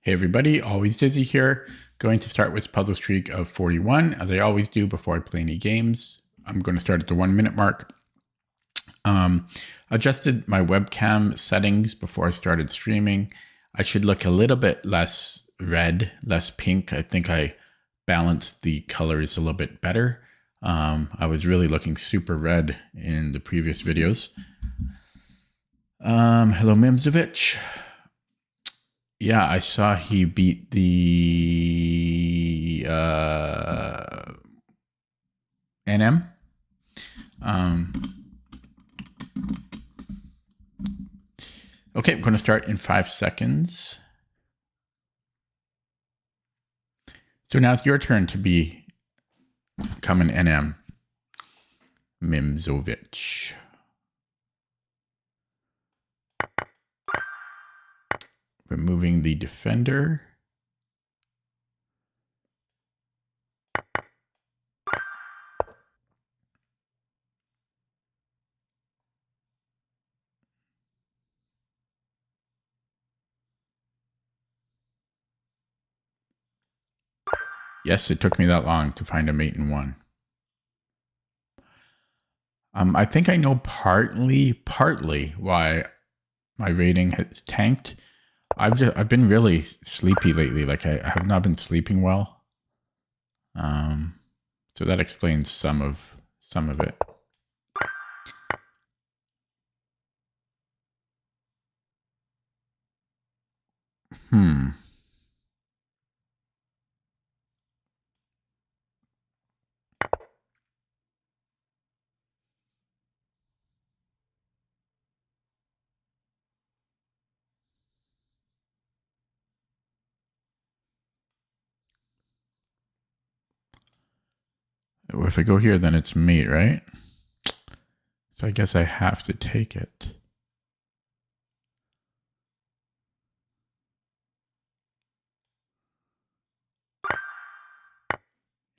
Hey everybody, Always Dizzy here. Going to start with puzzle streak of 41, as I always do before I play any games. I'm going to start at the 1 minute mark. Adjusted my webcam settings before I started streaming. I should look a little bit less red, less pink. I think I balanced the colors a little bit better. I was really looking super red in the previous videos. Hello Mimsovich. Yeah, I saw he beat the NM. Okay, I'm going to start in 5 seconds. So now it's your turn to become an NM. Mimsovich. Removing the defender. Yes, it took me that long to find a mate in one. I think I know partly why my rating has tanked. I've been really sleepy lately. Like I have not been sleeping well. So that explains some of it. If I go here, then it's mate, right? So I guess I have to take it.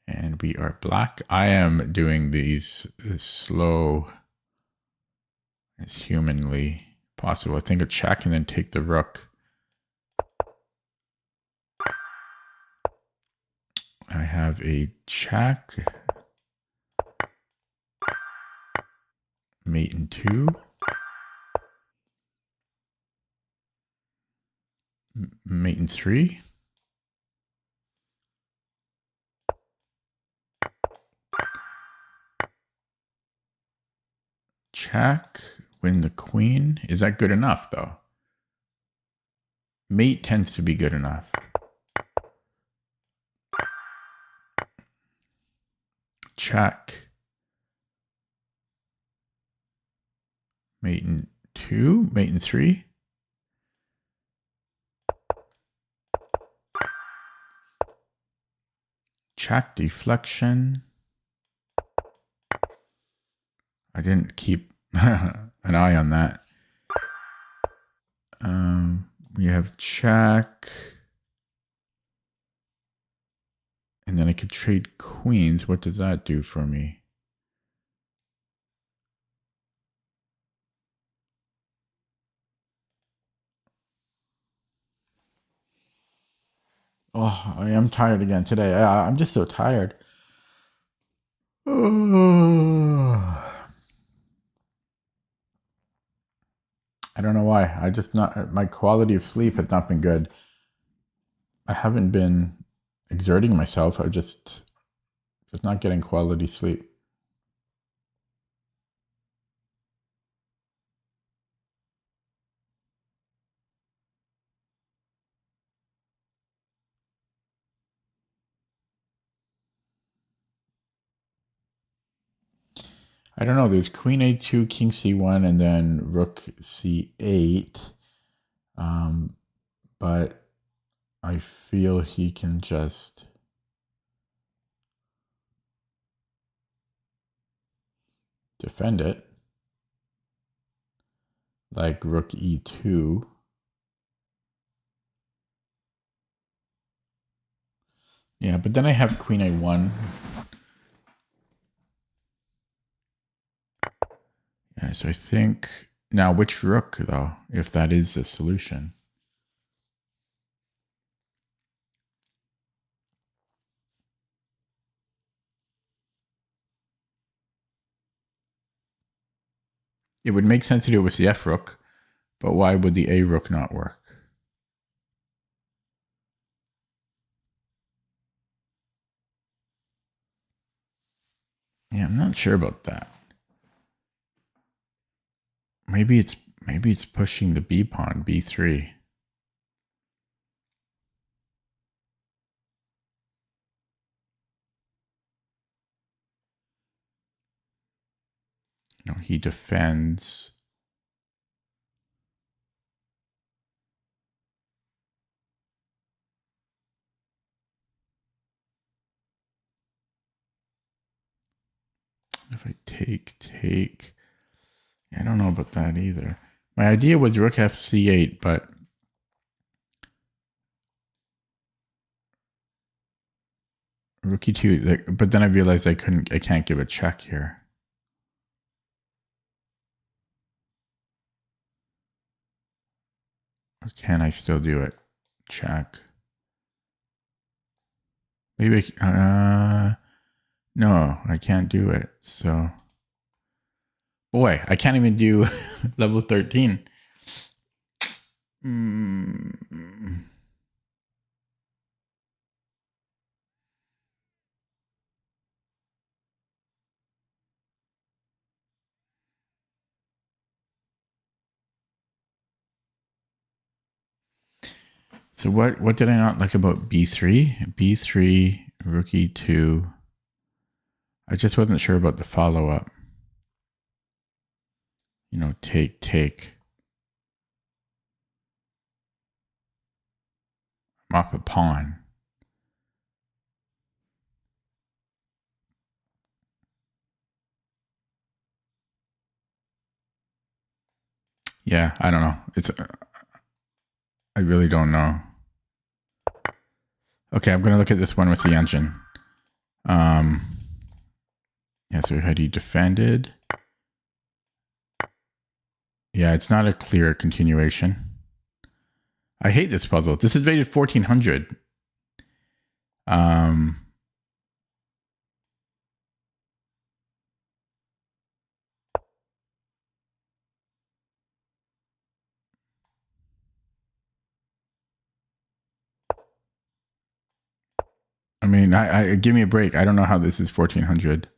And we are black. I am doing these as slow as humanly possible. I think a check and then take the rook. I have a check. Mate in 2. Mate in 3. Check. Win the queen. Is that good enough, though? Mate tends to be good enough. Check. Mate in 2. Mate in 3. Check. Deflection. I didn't keep an eye on that. We have check. And then I could trade queens. What does that do for me? Oh, I am tired again today. I'm just so tired. I don't know why. My quality of sleep has not been good. I haven't been exerting myself. I just not getting quality sleep. I don't know. There's queen a2, king c1, and then rook c8. But I feel he can just defend it. Like rook e2. Yeah, but then I have queen a1. Yeah, so I think... Now, which rook, though, if that is a solution? It would make sense to do it with the F rook, but why would the A rook not work? Yeah, I'm not sure about that. Maybe it's pushing the B pawn, B3. You know, he defends. If I take, I don't know about that either. My idea was rook FC8, but rook E2. But then I realized I can't give a check here. Or can I still do it? Check. Maybe. No, I can't do it. So, boy, I can't even do level 13. So what did I not like about B3? B3, rook E2. I just wasn't sure about the follow-up. You know, take. I'm off a pawn. Yeah, I don't know. I really don't know. Okay, I'm going to look at this one with the engine. Yeah, so had he defended? Yeah, it's not a clear continuation. I hate this puzzle. This is rated 1400. I mean, I give me a break. I don't know how this is 1400.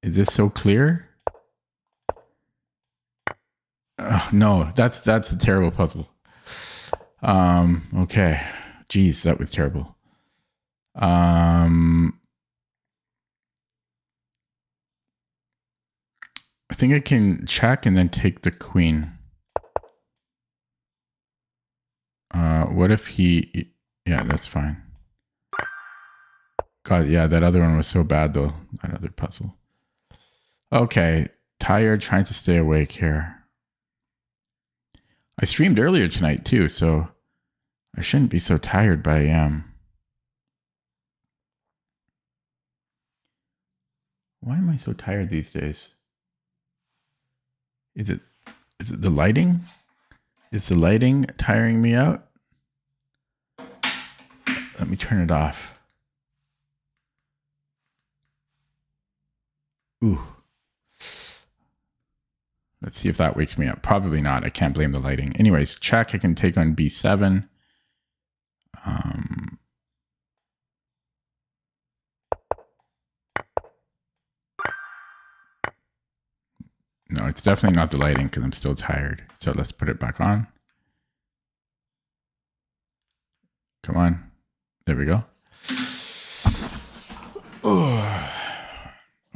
Is this so clear? No, that's a terrible puzzle. Okay. Jeez, that was terrible. I think I can check and then take the queen. What if he... Yeah, that's fine. God, yeah, that other one was so bad, though. That other puzzle. Okay, tired, trying to stay awake here. I streamed earlier tonight, too, so I shouldn't be so tired, but I am. Why am I so tired these days? Is it the lighting? Is the lighting tiring me out? Let me turn it off. Ooh. Let's see if that wakes me up. Probably not. I can't blame the lighting. Anyways, check. I can take on B7. No, it's definitely not the lighting because I'm still tired. So let's put it back on. Come on. There we go.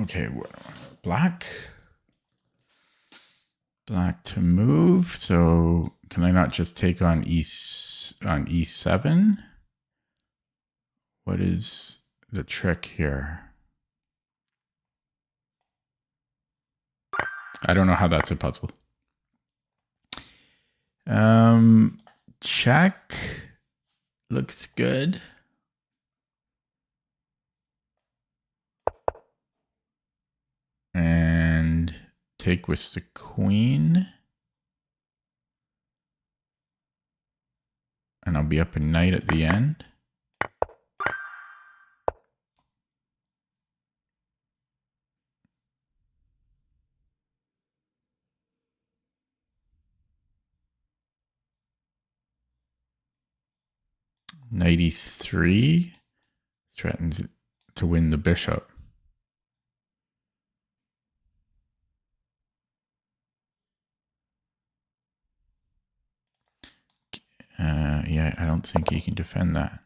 Okay, black. Black to move. So can I not just take on E7? What is the trick here? I don't know how that's a puzzle. Check. Looks good. And take with the queen. And I'll be up a knight at the end. Knight e3 threatens to win the bishop. Yeah, I don't think he can defend that.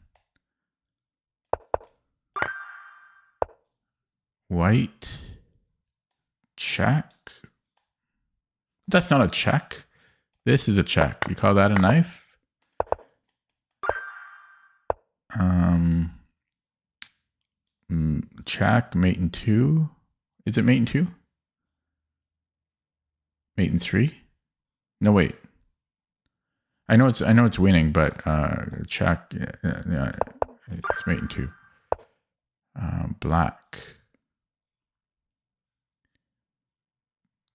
White check. That's not a check. This is a check. You call that a knife? Check, mate in 2. Is it mate in 2? Mate in 3? No, wait. I know it's winning, but check. Yeah, it's mate in 2. Black.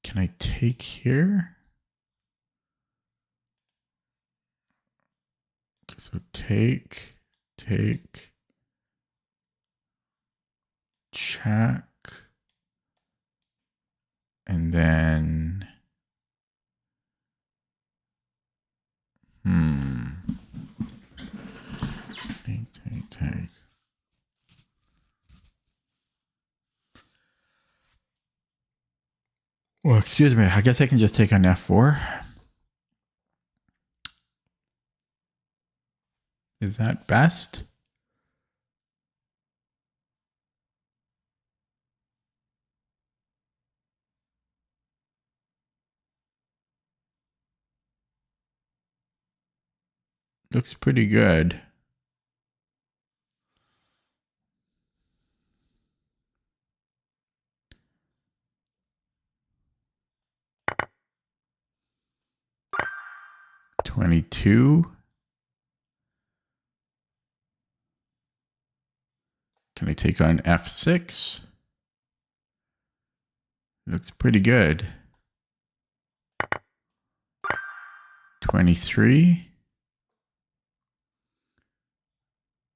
Can I take here? So take, check, and then take. Well, excuse me. I guess I can just take on f4. Is that best? Looks pretty good. (22). Can I take on f6? Looks pretty good. 23.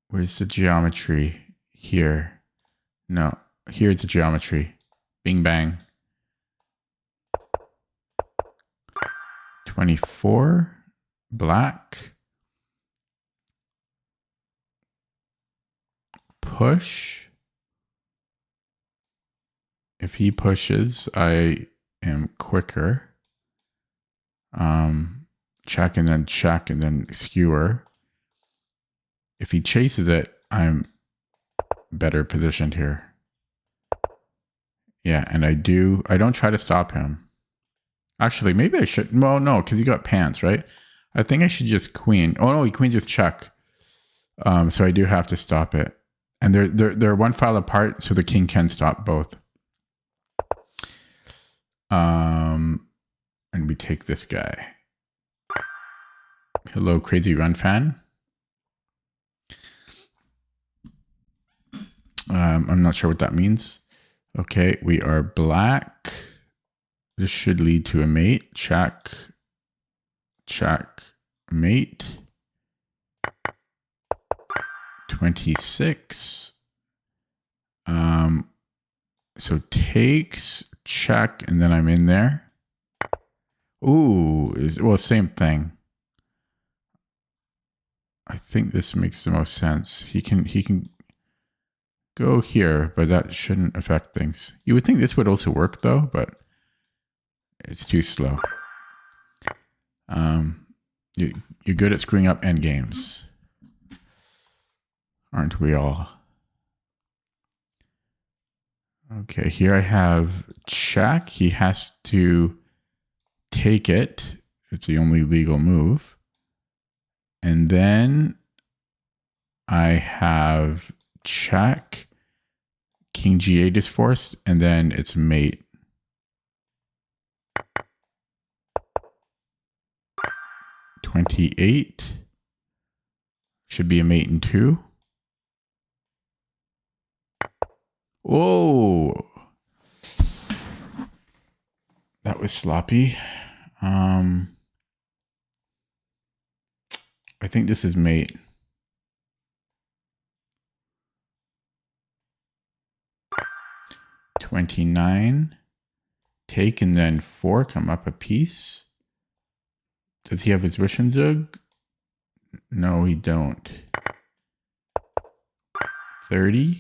Where's the geometry? Here. No, here's the geometry. Bing bang. 24. Black. Push. If he pushes, I am quicker. Check and then skewer. If he chases it, I'm better positioned here. Yeah, and I don't try to stop him. Actually, maybe I should. Well, no, because he got pants, right? I think I should just queen. Oh no, he queens with check. So I do have to stop it. And they're one file apart, so the king can stop both. And we take this guy. Hello, crazy run fan. I'm not sure what that means. Okay, we are black. This should lead to a mate. Check, mate. 26. So takes, check, and then I'm in there. Ooh, well, same thing. I think this makes the most sense. He can go here, but that shouldn't affect things. You would think this would also work though, but it's too slow. You're good at screwing up endgames, aren't we all? Okay, here I have check. He has to take it. It's the only legal move. And then I have check. King g8 is forced, and then it's mate. (28). Should be a mate in 2. Whoa. That was sloppy. I think this is mate. (29). Take and then 4 come up a piece. Does he have his Zug? No, he don't. 30.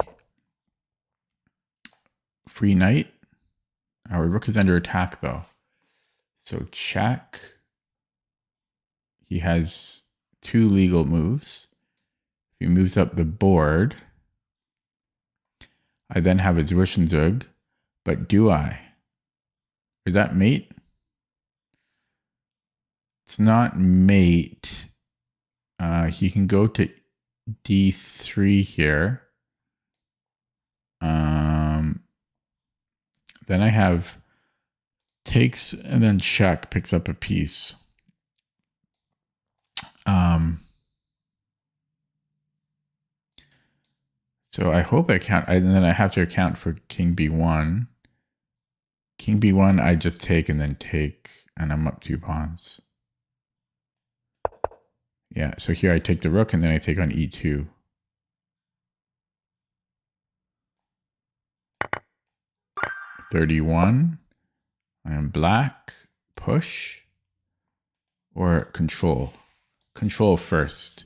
Free knight. Our rook is under attack though. So check. He has 2 legal moves. If he moves up the board, I then have a Zwischenzug. But do I? Is that mate? It's not mate. He can go to d3 here. Then I have takes and then check, picks up a piece. So I hope I count, and then I have to account for king b1. King b1, I just take and then take, and I'm up 2 pawns. Yeah, so here I take the rook and then I take on e2. $31. I am black. Push or control. Control first.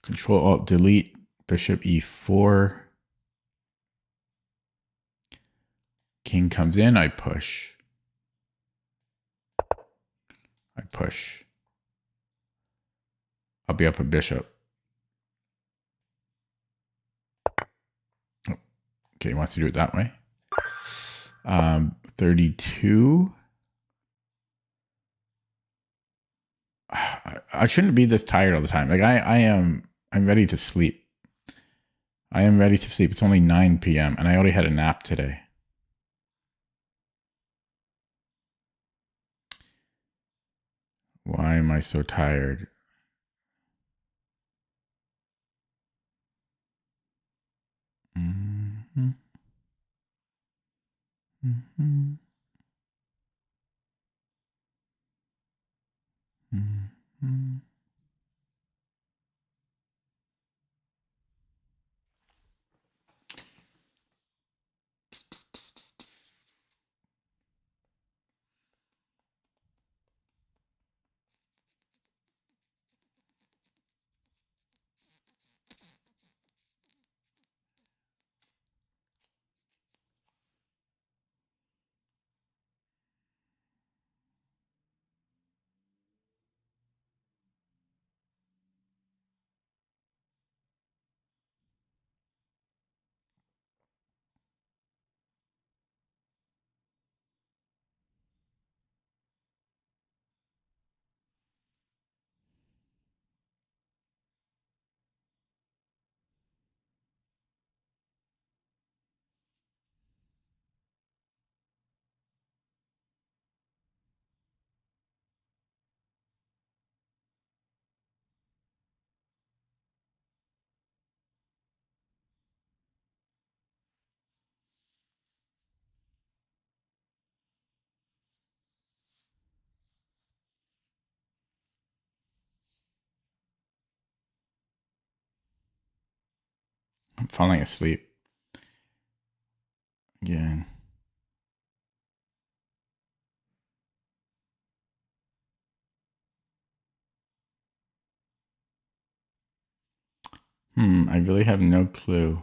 Control Alt Delete. Bishop e4. King comes in. I push. I push. I'll be up a bishop. Oh, okay, he wants to do it that way. 32. I shouldn't be this tired all the time. Like I'm ready to sleep. I am ready to sleep. It's only 9 p.m. and I already had a nap today. Why am I so tired? Mm-hmm. Mm-hmm. Mm-hmm. I'm falling asleep. Again. I really have no clue.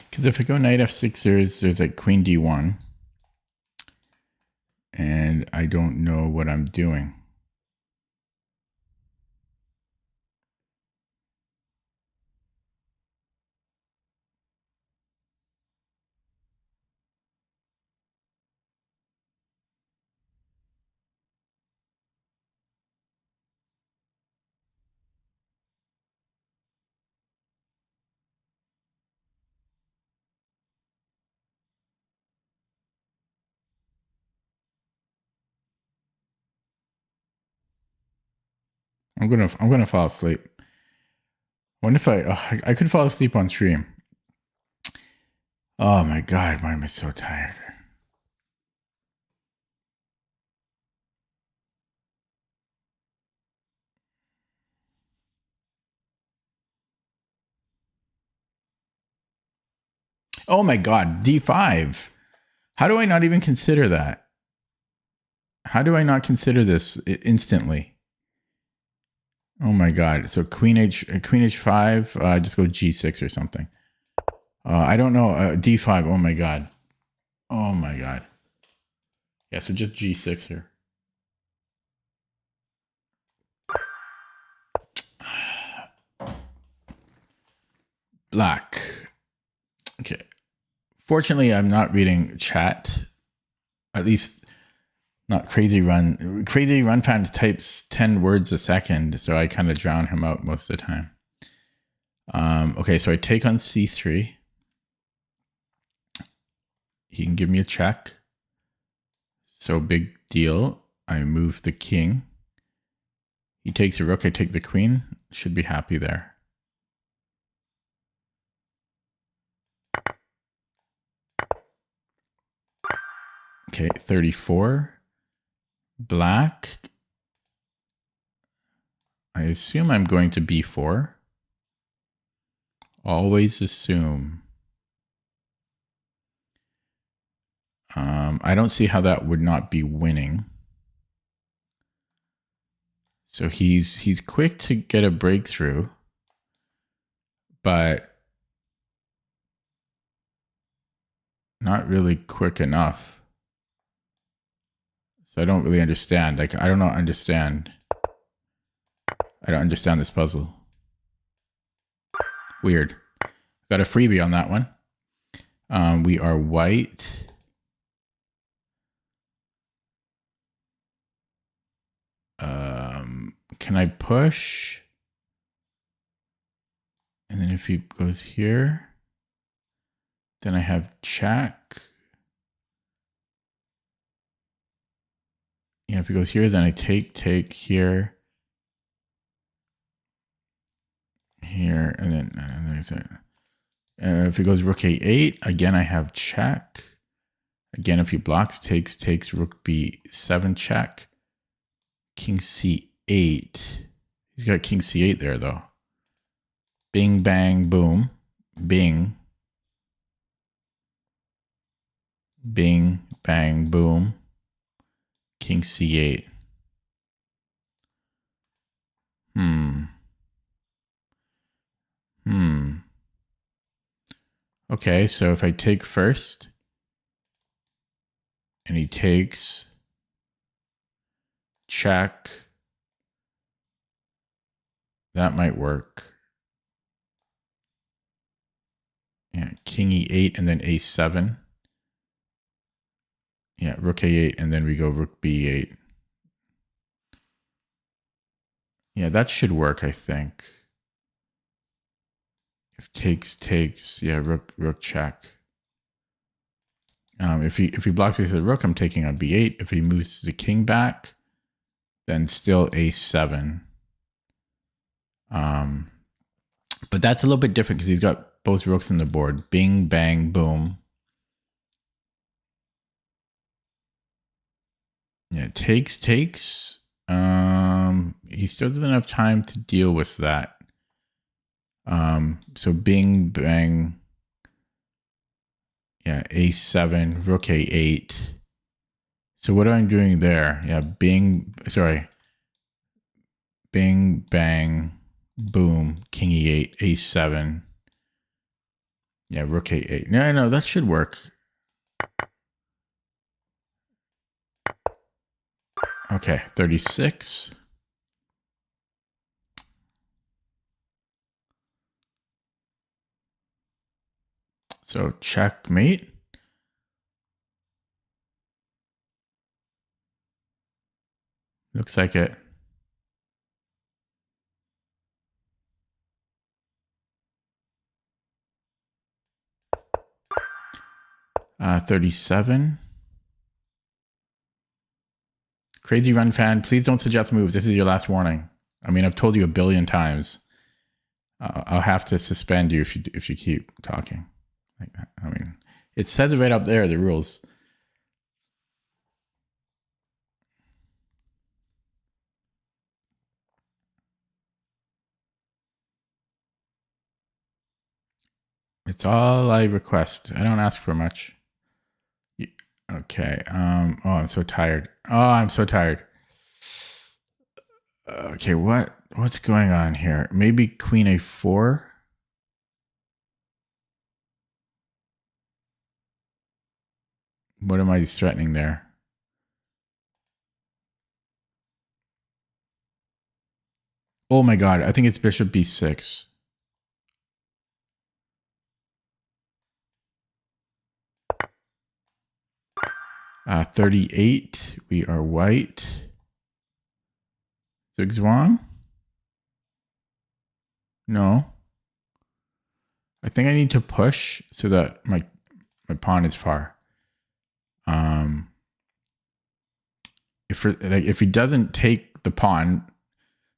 Because if I go knight f6, there's like queen d1. And I don't know what I'm doing. I'm gonna fall asleep. Wonder if I could fall asleep on stream. Oh my God, why am I so tired? Oh my God, D5. How do I not even consider that? How do I not consider this instantly? Oh my God. So Queen H5, just go G6 or something. I don't know. D5. Oh my God. Oh my God. Yeah, so just G6 here. Black. Okay. Fortunately, I'm not reading chat. At least not Crazy Run. Crazy Run fan types 10 words a second, so I kind of drown him out most of the time. Okay, so I take on C3. He can give me a check. So big deal. I move the king. He takes a rook, I take the queen. Should be happy there. Okay, 34. Black. I assume I'm going to B4. Always assume. I don't see how that would not be winning. So he's quick to get a breakthrough, but not really quick enough. So I don't really understand. Like, I don't understand. I don't understand this puzzle. Weird. Got a freebie on that one. We are white. Can I push? And then if he goes here, then I have check. Yeah, if he goes here, then I take here, and then there's a. If he goes rook a8, again I have check. Again, if he blocks, takes rook b7 check. King c8. He's got king c8 there though. Bing, bang, boom. Bing. Bing, bang, boom. King c8. Okay, so if I take first, and he takes check, that might work. Yeah, king e8 and then a7. Yeah, rook a8 and then we go rook b8. Yeah, that should work, I think. If takes, yeah, rook check. If he blocks me with the rook, I'm taking on b8. If he moves the king back, then still a7. But that's a little bit different because he's got both rooks on the board. Bing, bang, boom. Yeah, takes. He still doesn't have time to deal with that. So bing, bang. Yeah, a7, rook a8. So what am I doing there? Yeah, bing, bang, boom, king e8, a7. Yeah, rook a8. No, that should work. Okay, 36. So checkmate. Looks like it. Uh, 37. Crazy Run fan, please don't suggest moves. This is your last warning. I mean, I've told you a billion times. I'll have to suspend you if you keep talking like that. I mean, it says it right up there, the rules. It's all I request. I don't ask for much. Okay. Oh, I'm so tired. Oh, I'm so tired. Okay, what's going on here? Maybe queen a4. What am I threatening there? Oh my god, I think it's bishop b6. Uh, 38. We are white. Zugzwang? No. I think I need to push so that my pawn is far. If he doesn't take the pawn,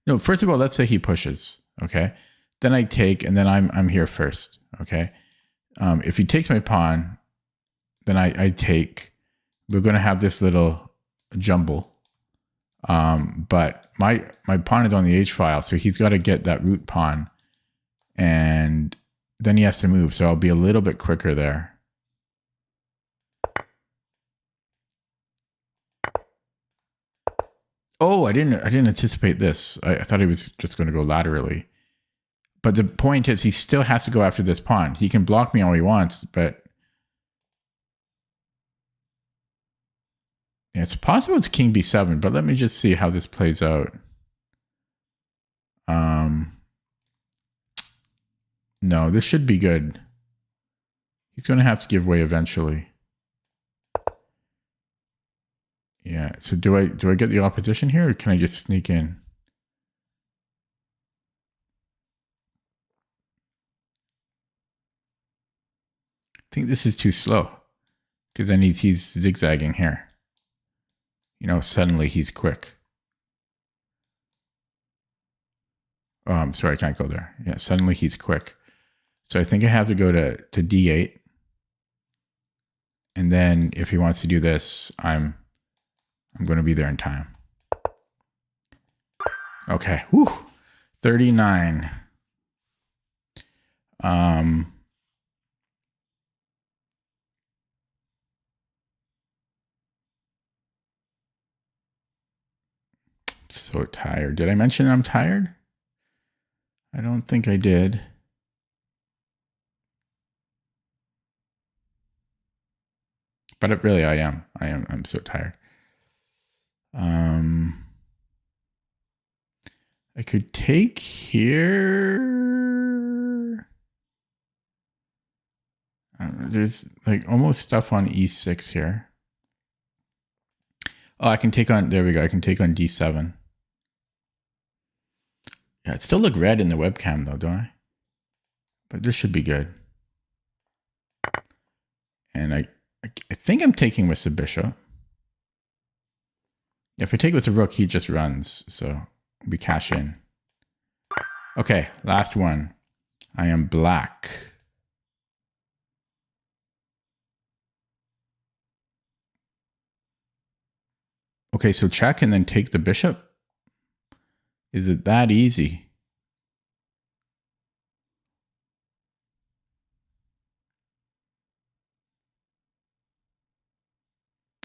no. First of all, let's say he pushes. Okay, then I take, and then I'm here first. Okay, if he takes my pawn, then I take. We're gonna have this little jumble. But my pawn is on the H file, so he's got to get that root pawn, and then he has to move. So I'll be a little bit quicker there. Oh, I didn't anticipate this. I thought he was just going to go laterally. But the point is, he still has to go after this pawn. He can block me all he wants, but yeah, it's possible it's king b7. But let me just see how this plays out. No, this should be good. He's going to have to give way eventually. Yeah. So do I get the opposition here, or can I just sneak in? I think this is too slow, because then he's zigzagging here. You know, suddenly he's quick. Oh, I'm sorry, I can't go there. Yeah, suddenly he's quick. So I think I have to go to d8. And then if he wants to do this, I'm going to be there in time. Okay. Whew. 39. So tired. Did I mention I'm tired? I don't think I did. But really, I am. I'm so tired. I could take here. There's like almost stuff on e6 here. Oh, I can take on, there we go. I can take on d7. Yeah, it still look red in the webcam though, don't I? But this should be good. And I think I'm taking with the bishop. If I take with the rook, he just runs. So we cash in. Okay, last one. I am black. Okay, so check and then take the bishop. Is it that easy?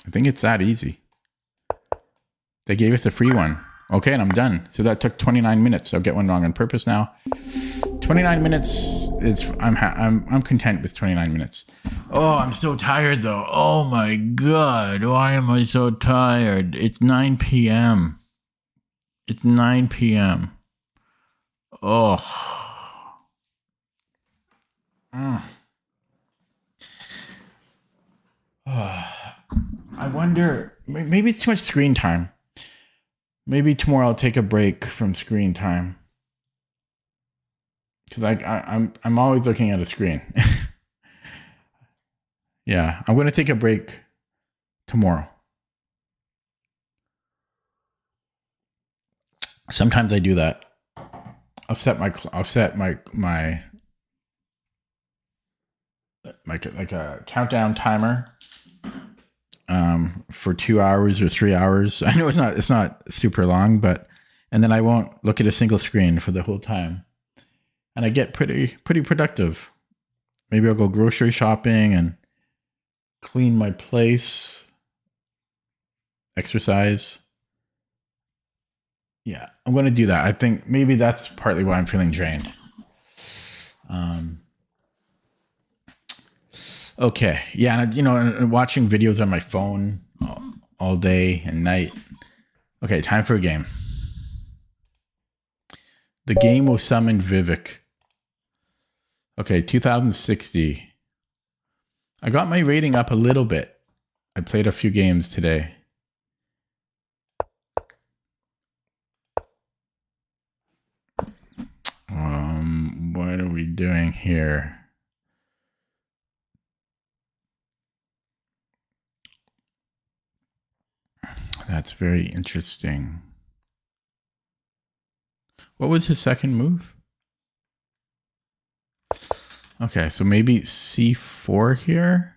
I think it's that easy. They gave us a free one. Okay, and I'm done. So that took 29 minutes. I'll get one wrong on purpose now. 29 minutes is, I'm content with 29 minutes. Oh, I'm so tired though. Oh my God. Why am I so tired? It's 9 p.m. It's 9 p.m. Oh. I wonder, maybe it's too much screen time. Maybe tomorrow I'll take a break from screen time. Because I'm always looking at a screen. Yeah, I'm going to take a break tomorrow. Sometimes I do that. I'll set my like a countdown timer for 2 hours or 3 hours. I know it's not super long, but and then I won't look at a single screen for the whole time, and I get pretty productive. Maybe I'll go grocery shopping and clean my place, exercise. Yeah, I'm going to do that. I think maybe that's partly why I'm feeling drained. Okay. Yeah. And, and watching videos on my phone all day and night. Okay. Time for a game. The game will summon Vivek. Okay. 2060. I got my rating up a little bit. I played a few games today. What are we doing here? That's very interesting. What was his second move? Okay, so maybe C4 here.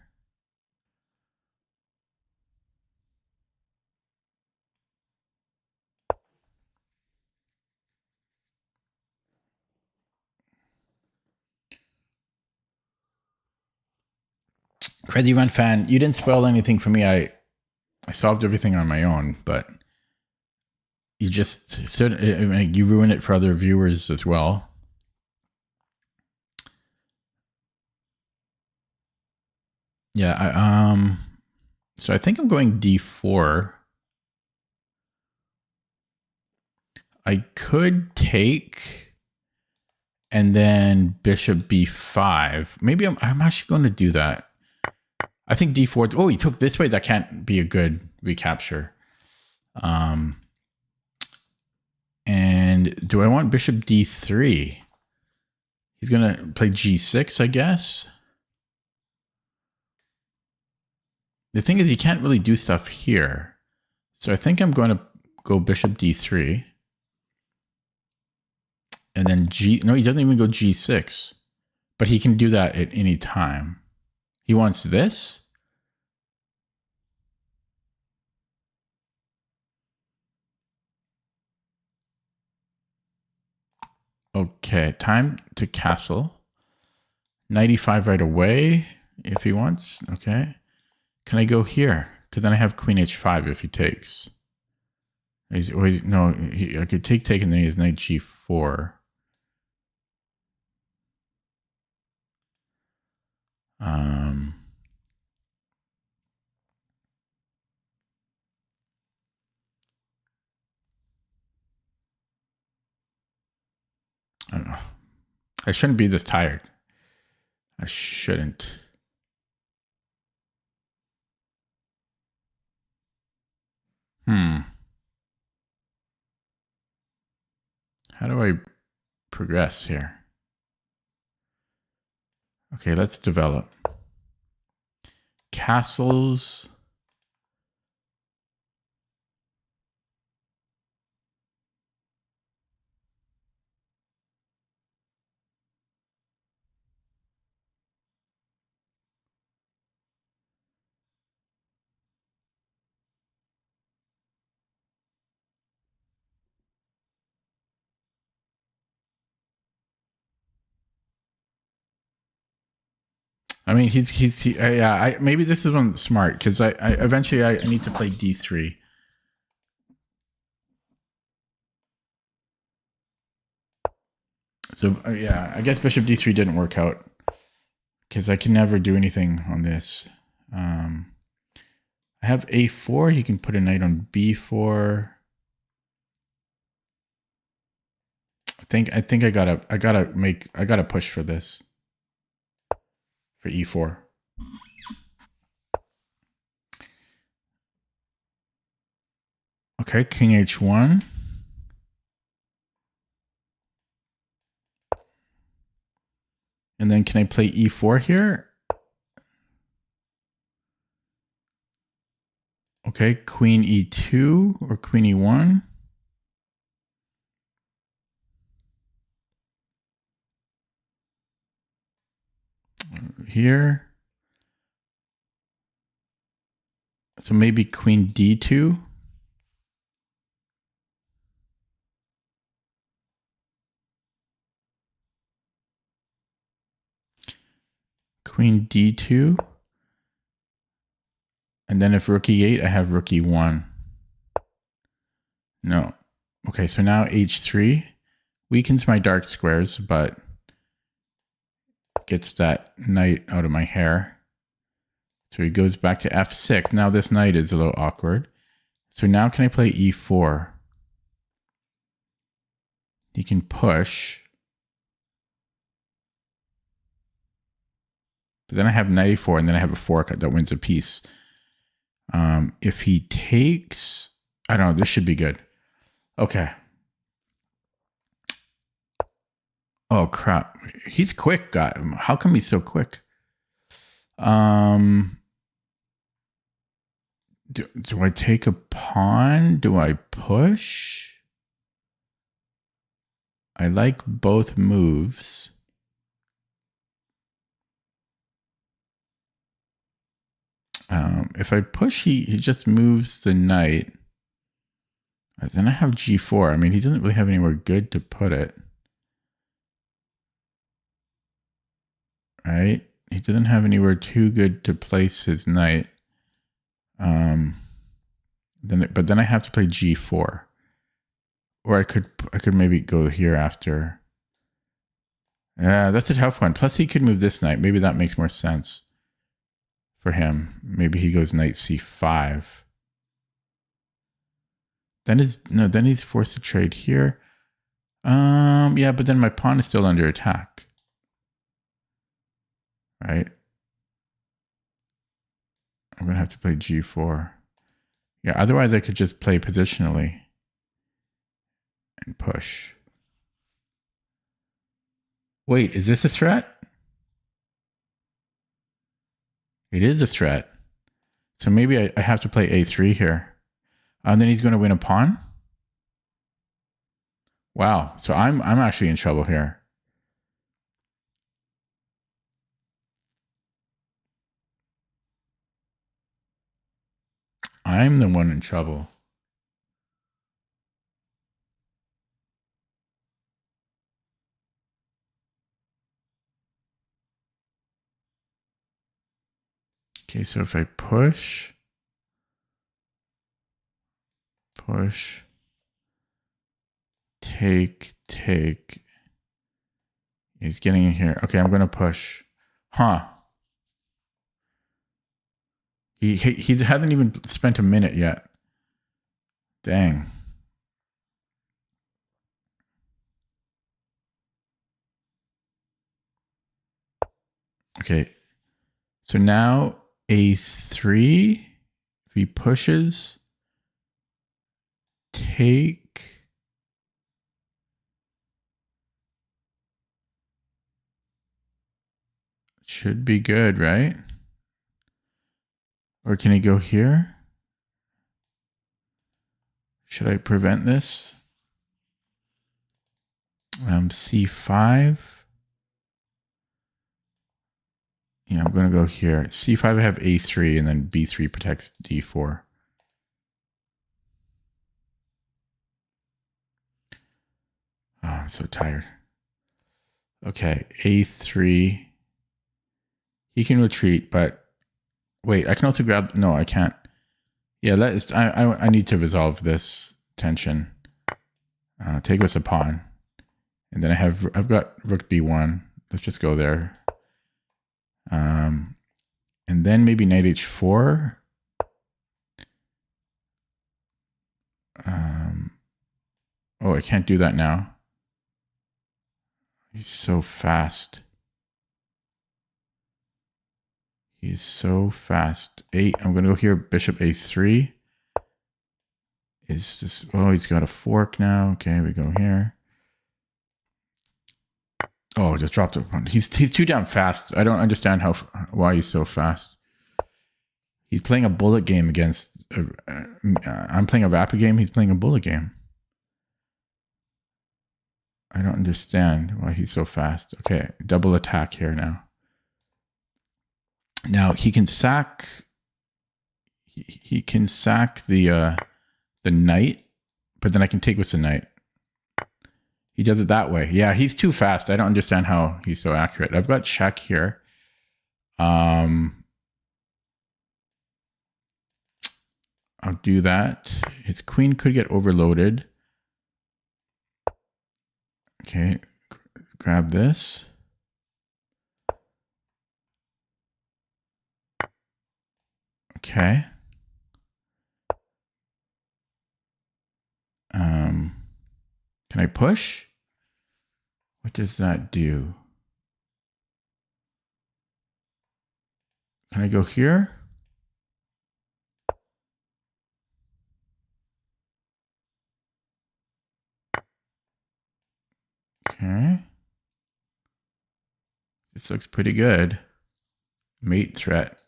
Crazy Run Fan, you didn't spoil anything for me. I solved everything on my own, but you just you ruin it for other viewers as well. Yeah, so I think I'm going D4. I could take and then bishop B5. Maybe I'm actually going to do that. I think D4. Oh, he took this way. That can't be a good recapture. And do I want bishop D3? He's going to play G6, I guess. The thing is, he can't really do stuff here. So I think I'm going to go bishop D3. And then no, he doesn't even go G6. But he can do that at any time. He wants this. Okay, time to castle. 95 right away if he wants. Okay. Can I go here? Because then I have queen h5 if he takes. I could take and then he has knight g4. I don't know. I shouldn't be this tired. I shouldn't. How do I progress here? Okay, let's develop. Castles. I mean, yeah. Maybe this is one smart because I eventually I need to play D3. So yeah, I guess bishop D3 didn't work out because I can never do anything on this. I have A4. You can put a knight on B4. I think I gotta push for this. For E4. Okay, king H1. And then can I play E4 here? Okay, queen E2 or queen E1. here. So maybe queen d2. Queen d2. And then if rook e8, I have rook e1. No. Okay, so now h3 weakens my dark squares, but gets that knight out of my hair. So he goes back to f6. Now this knight is a little awkward. So now can I play e4? He can push. But then I have knight e4, and then I have a fork that wins a piece. If he takes, I don't know, this should be good. Okay. Oh crap. He's quick, guy. How come he's so quick? Do I take a pawn? Do I push? I like both moves. If I push, he just moves the knight. Then I have g4. I mean, he doesn't really have anywhere good to put it. Right? He doesn't have anywhere too good to place his knight. But then I have to play g4. Or I could maybe go here after. Yeah, that's a tough one. Plus he could move this knight. Maybe that makes more sense for him. Maybe he goes knight c5. Then he's forced to trade here. Yeah, but then my pawn is still under attack. Right? I'm gonna have to play g4. Yeah, otherwise I could just play positionally and push. Wait, is this a threat? It is a threat. So maybe I have to play a3 here. And then he's going to win a pawn? Wow. So I'm actually in trouble here. I'm the one in trouble. Okay, so if I push, take, he's getting in here. Okay, I'm going to push. Huh. He hasn't even spent a minute yet. Dang. Okay. So now a3, if he pushes, take. Should be good, right? Or can he go here? Should I prevent this? c5. Yeah, I'm going to go here. c5, I have a3, and then b3 protects d4. Oh, I'm so tired. Okay, a3. He can retreat, but wait, I can also grab. No, I can't. Yeah, I need to resolve this tension. Take us a pawn, and then I've got rook b1. Let's just go there. And then maybe knight h4. Oh, I can't do that now. He's so fast. He's so fast. I'm going to go here, bishop a3. Is this, oh, he's got a fork now. Okay, we go here. Oh, just dropped it. He's too damn fast. I don't understand why he's so fast. He's playing a bullet game against. I'm playing a rapid game. He's playing a bullet game. I don't understand why he's so fast. Okay, double attack here now. Now he can sack. He can sack the knight, but then I can take with the knight. He does it that way. Yeah, he's too fast. I don't understand how he's so accurate. I've got check here. I'll do that. His queen could get overloaded. Okay, grab this. Okay. Can I push? What does that do? Can I go here? Okay. This looks pretty good. Mate threat.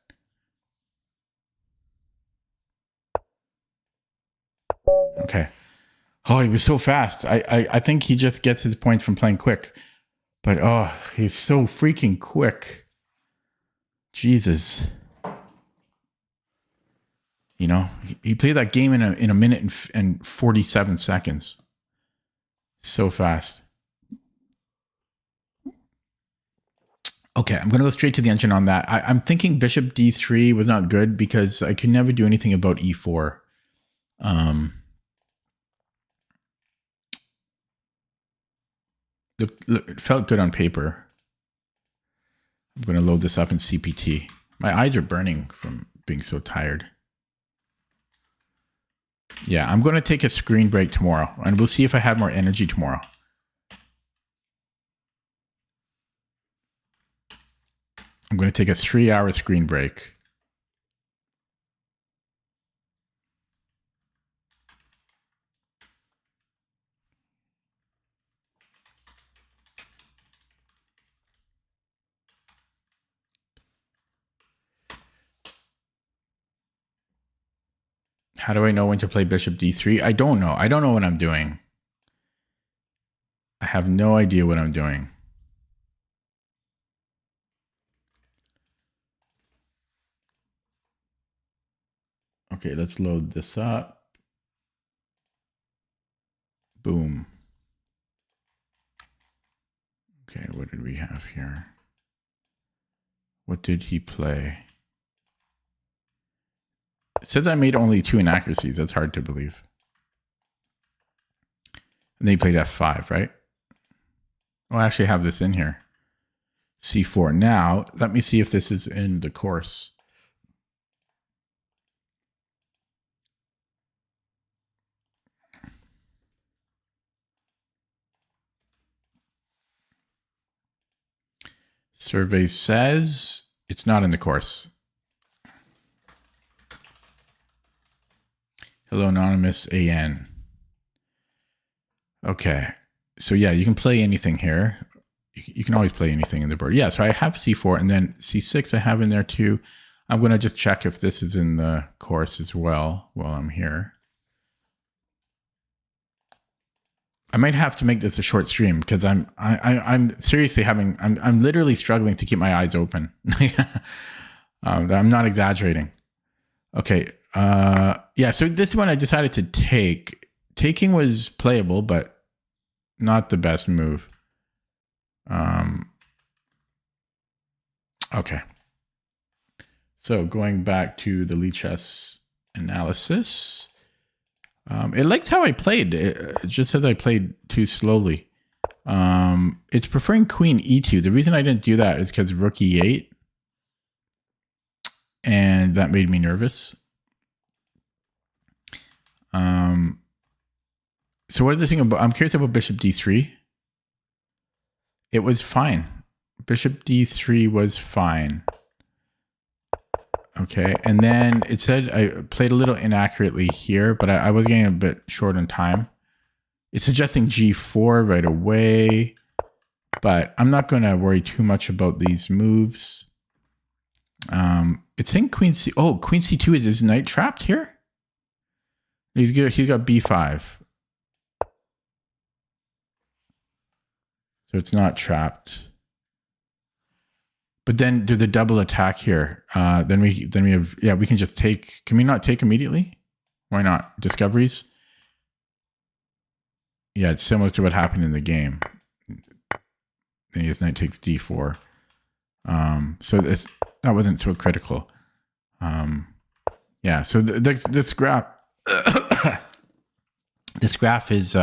Okay. Oh, he was so fast. I think he just gets his points from playing quick. But oh, he's so freaking quick. Jesus. You know, he played that game in a minute and 47 seconds. So fast. Okay, I'm going to go straight to the engine on that. I'm thinking bishop d3 was not good because I could never do anything about e4. It felt good on paper. I'm going to load this up in CPT. My eyes are burning from being so tired. Yeah, I'm going to take a screen break tomorrow, and we'll see if I have more energy tomorrow. I'm going to take a 3-hour screen break. How do I know when to play bishop d3? I don't know. I don't know what I'm doing. I have no idea what I'm doing. Okay, let's load this up. Boom. Okay, what did we have here? What did he play? It says I made only 2 inaccuracies. That's hard to believe. And then he played f5, right? Well, I actually have this in here. c4. Now, let me see if this is in the course. Survey says it's not in the course. Hello, Anonymous AN. Okay. So yeah, you can play anything here. You can always play anything in the board. Yeah, so I have c4 and then c6 I have in there too. I'm going to just check if this is in the course as well while I'm here. I might have to make this a short stream because I'm seriously I'm literally struggling to keep my eyes open. I'm not exaggerating. Okay. Yeah, so this one I decided to take. Taking was playable, but not the best move. Okay. So going back to the Lichess analysis. It likes how I played. It just says I played too slowly. It's preferring queen e2. The reason I didn't do that is because rook e8. And that made me nervous. So what is the thing about, I'm curious about bishop d3. It was fine. Bishop d3 was fine. Okay, and then it said I played a little inaccurately here, but I was getting a bit short on time. It's suggesting g4 right away, but I'm not going to worry too much about these moves. It's saying queen c. Oh, queen c2 is his knight trapped here. He's got b5, so it's not trapped. But then do the double attack here. Then we have, yeah, we can just take. Can we not take immediately? Why not? Discoveries. Yeah, it's similar to what happened in the game. Then his knight takes d4. So that wasn't so critical. Yeah. So this graph, this graph is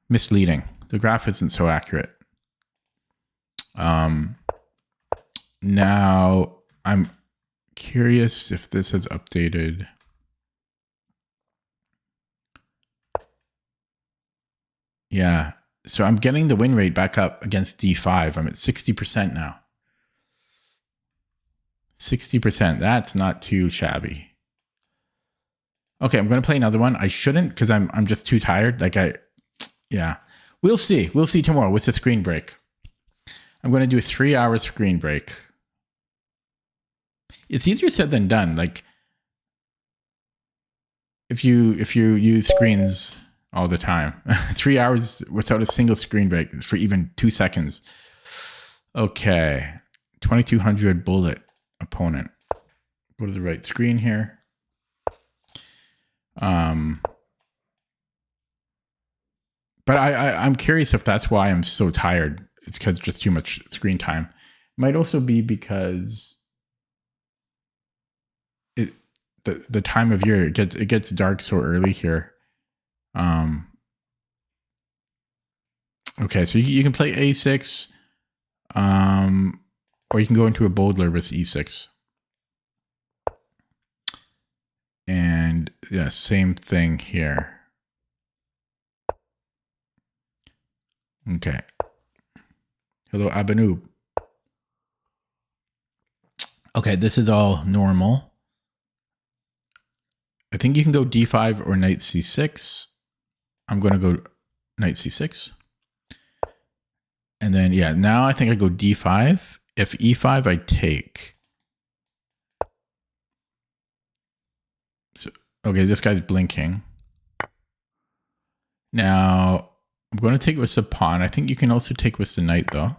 misleading. The graph isn't so accurate. Now I'm curious if this has updated. Yeah. So I'm getting the win rate back up against d5. I'm at 60% now. 60%. That's not too shabby. Okay, I'm going to play another one. I shouldn't because I'm just too tired. Yeah. We'll see. We'll see tomorrow with the screen break. I'm going to do 3 hours screen break. It's easier said than done. Like if you use screens all the time, 3 hours without a single screen break for even 2 seconds. Okay. 2200 bullet opponent. Go to the right screen here. But I'm curious if that's why I'm so tired. It's because just too much screen time. Might also be because the time of year, it gets dark so early here. Okay, so you can play a6, or you can go into a boldler with e6. And yeah, same thing here. Okay. Hello, Abanoob. Okay, this is all normal. I think you can go d5 or knight c6. I'm going to go knight c6. And then, yeah, now I think I go d5. If e5, I take. So, okay, this guy's blinking. Now, I'm going to take with the pawn. I think you can also take with the knight, though.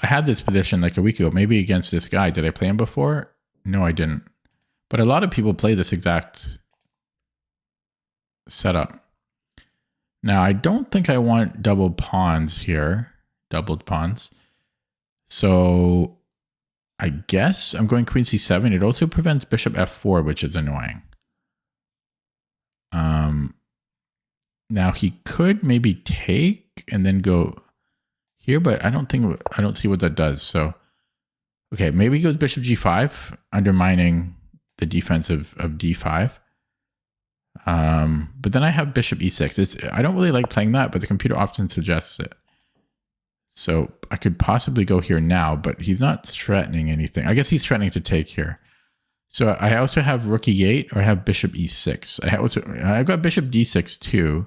I had this position like a week ago, maybe against this guy. Did I play him before? No, I didn't. But a lot of people play this exact setup. Now, I don't think I want double pawns here, doubled pawns. So I guess I'm going queen c7. It also prevents bishop f4, which is annoying. Now he could maybe take and then go here, but I don't see what that does. So, okay, maybe he goes bishop g5, undermining the defense of d5. But then I have bishop e6. I don't really like playing that, but the computer often suggests it. So I could possibly go here now, but he's not threatening anything. I guess he's threatening to take here. So I also have rook e8, or I have bishop e6. I've got bishop d6 too.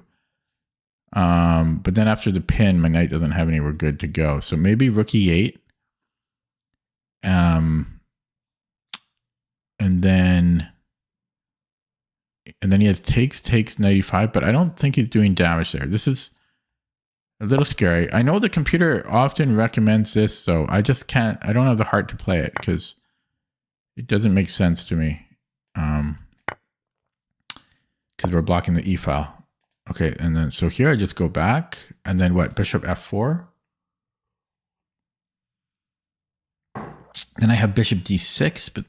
But then after the pin, my knight doesn't have anywhere good to go. So maybe rook e8. And then he has takes 95, but I don't think he's doing damage there. This is a little scary. I know the computer often recommends this, so I just can't. I don't have the heart to play it because it doesn't make sense to me. Because we're blocking the e file. Okay, and then so here I just go back, and then what? Bishop f4. Then I have bishop d6, but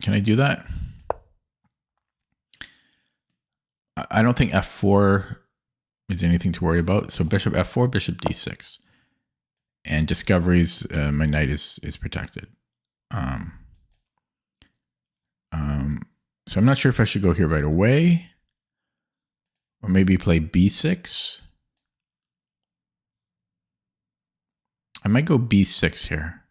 can I do that? I don't think f4 is anything to worry about. So bishop f4, bishop d6. And discoveries, my knight is protected. So I'm not sure if I should go here right away. Or maybe play b6. I might go b6 here.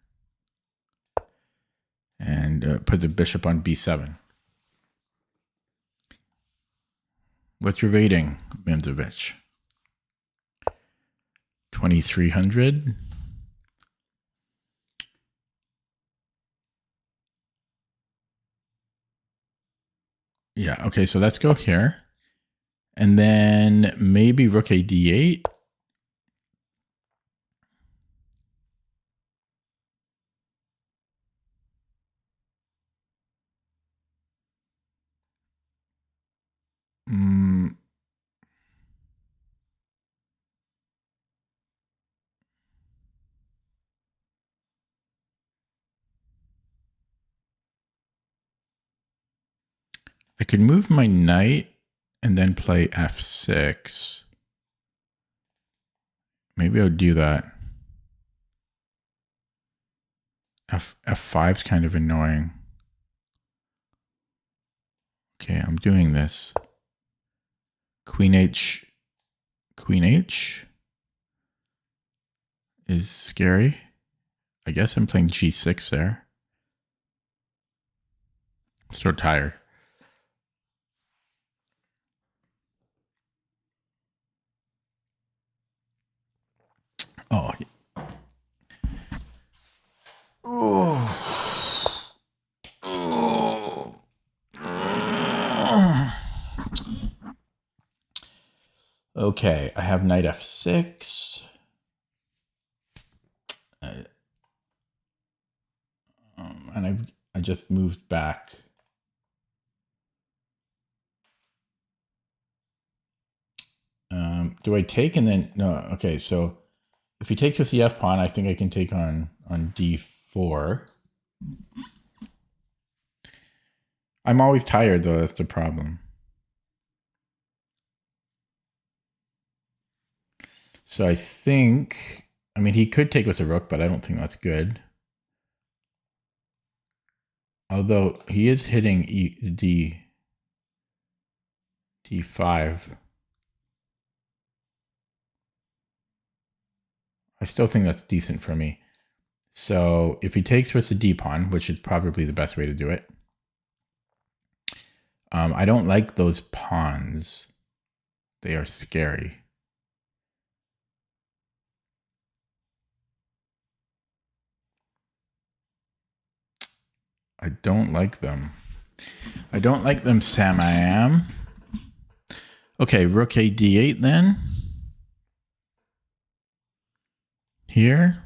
And put the bishop on b7. What's your rating, Bimzovich? 2300. Yeah, okay, so let's go here. And then maybe rook a d8. Mm. I could move my knight and then play f6. Maybe I'll do that. F5 is kind of annoying. Okay, I'm doing this. Queen H. Queen H is scary. I guess I'm playing G6 there. I'm so tired. Oh. Okay, I have knight f6. And I just moved back. Do I take and then no? Okay, so if he takes with the f pawn, I think I can take on d4. I'm always tired though. That's the problem. So I think, I mean, he could take with a rook, but I don't think that's good. Although he is hitting d5. I still think that's decent for me. So if he takes with the d pawn, which is probably the best way to do it, I don't like those pawns. They are scary. I don't like them. I don't like them, Sam. I am. Okay, rook a d8 then. Here.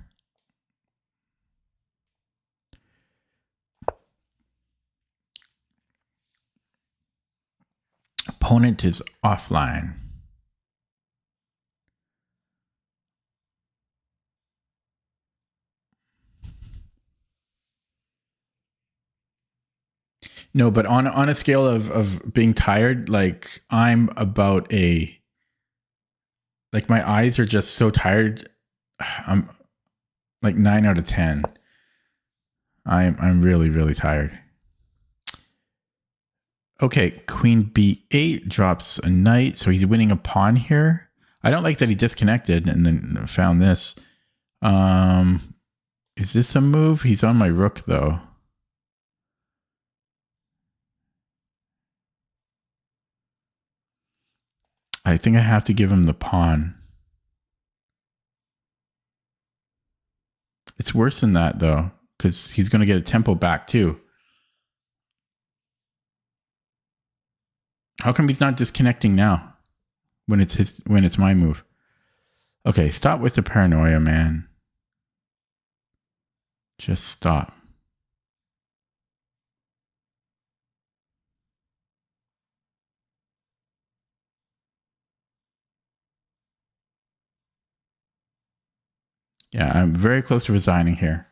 Opponent is offline. No, but on a scale of being tired, like I'm about a, like my eyes are just so tired. I'm like 9 out of 10. I'm really, really tired. Okay, queen b8 drops a knight, so he's winning a pawn here. I don't like that he disconnected and then found this. Is this a move? He's on my rook though. I think I have to give him the pawn. It's worse than that though, because he's going to get a tempo back too. How come he's not disconnecting now when it's my move? Okay, stop with the paranoia, man. Just stop. Yeah, I'm very close to resigning here.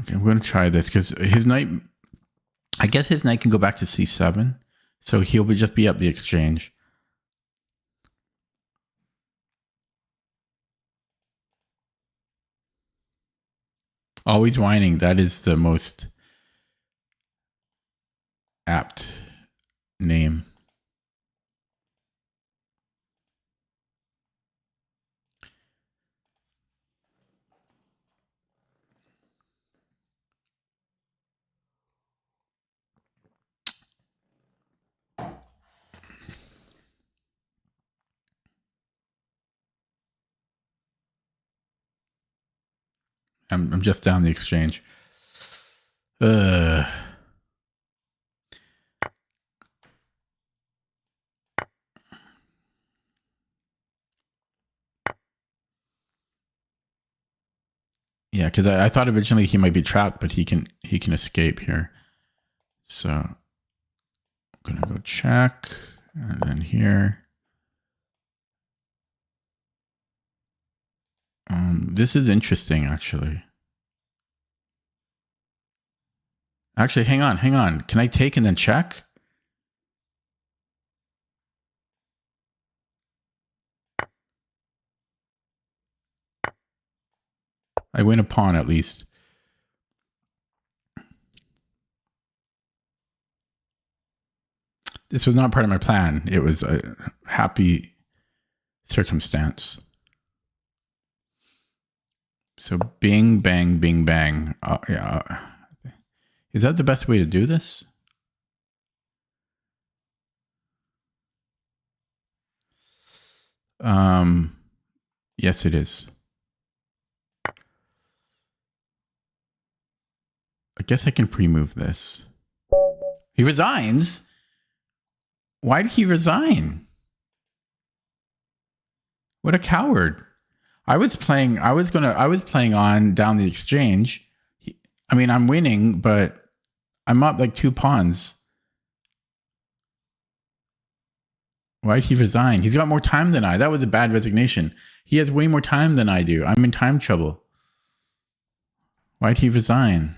Okay, I'm going to try this because his knight, I guess his knight can go back to c7. So he'll just be up the exchange. Always whining. That is the most apt name. I'm just down the exchange. Yeah, because I thought originally he might be trapped, but he can escape here. So I'm gonna go check, and then here. This is interesting, actually. Actually, hang on. Can I take and then check? I win a pawn at least. This was not part of my plan. It was a happy circumstance. So bing, bang, bing, bang. Yeah. Is that the best way to do this? Yes, it is. I guess I can pre-move this. He resigns? Why did he resign? What a coward. I was playing on down the exchange. I mean, I'm winning, but I'm up like 2 pawns. Why did he resign? He's got more time than I. That was a bad resignation. He has way more time than I do. I'm in time trouble. Why'd he resign?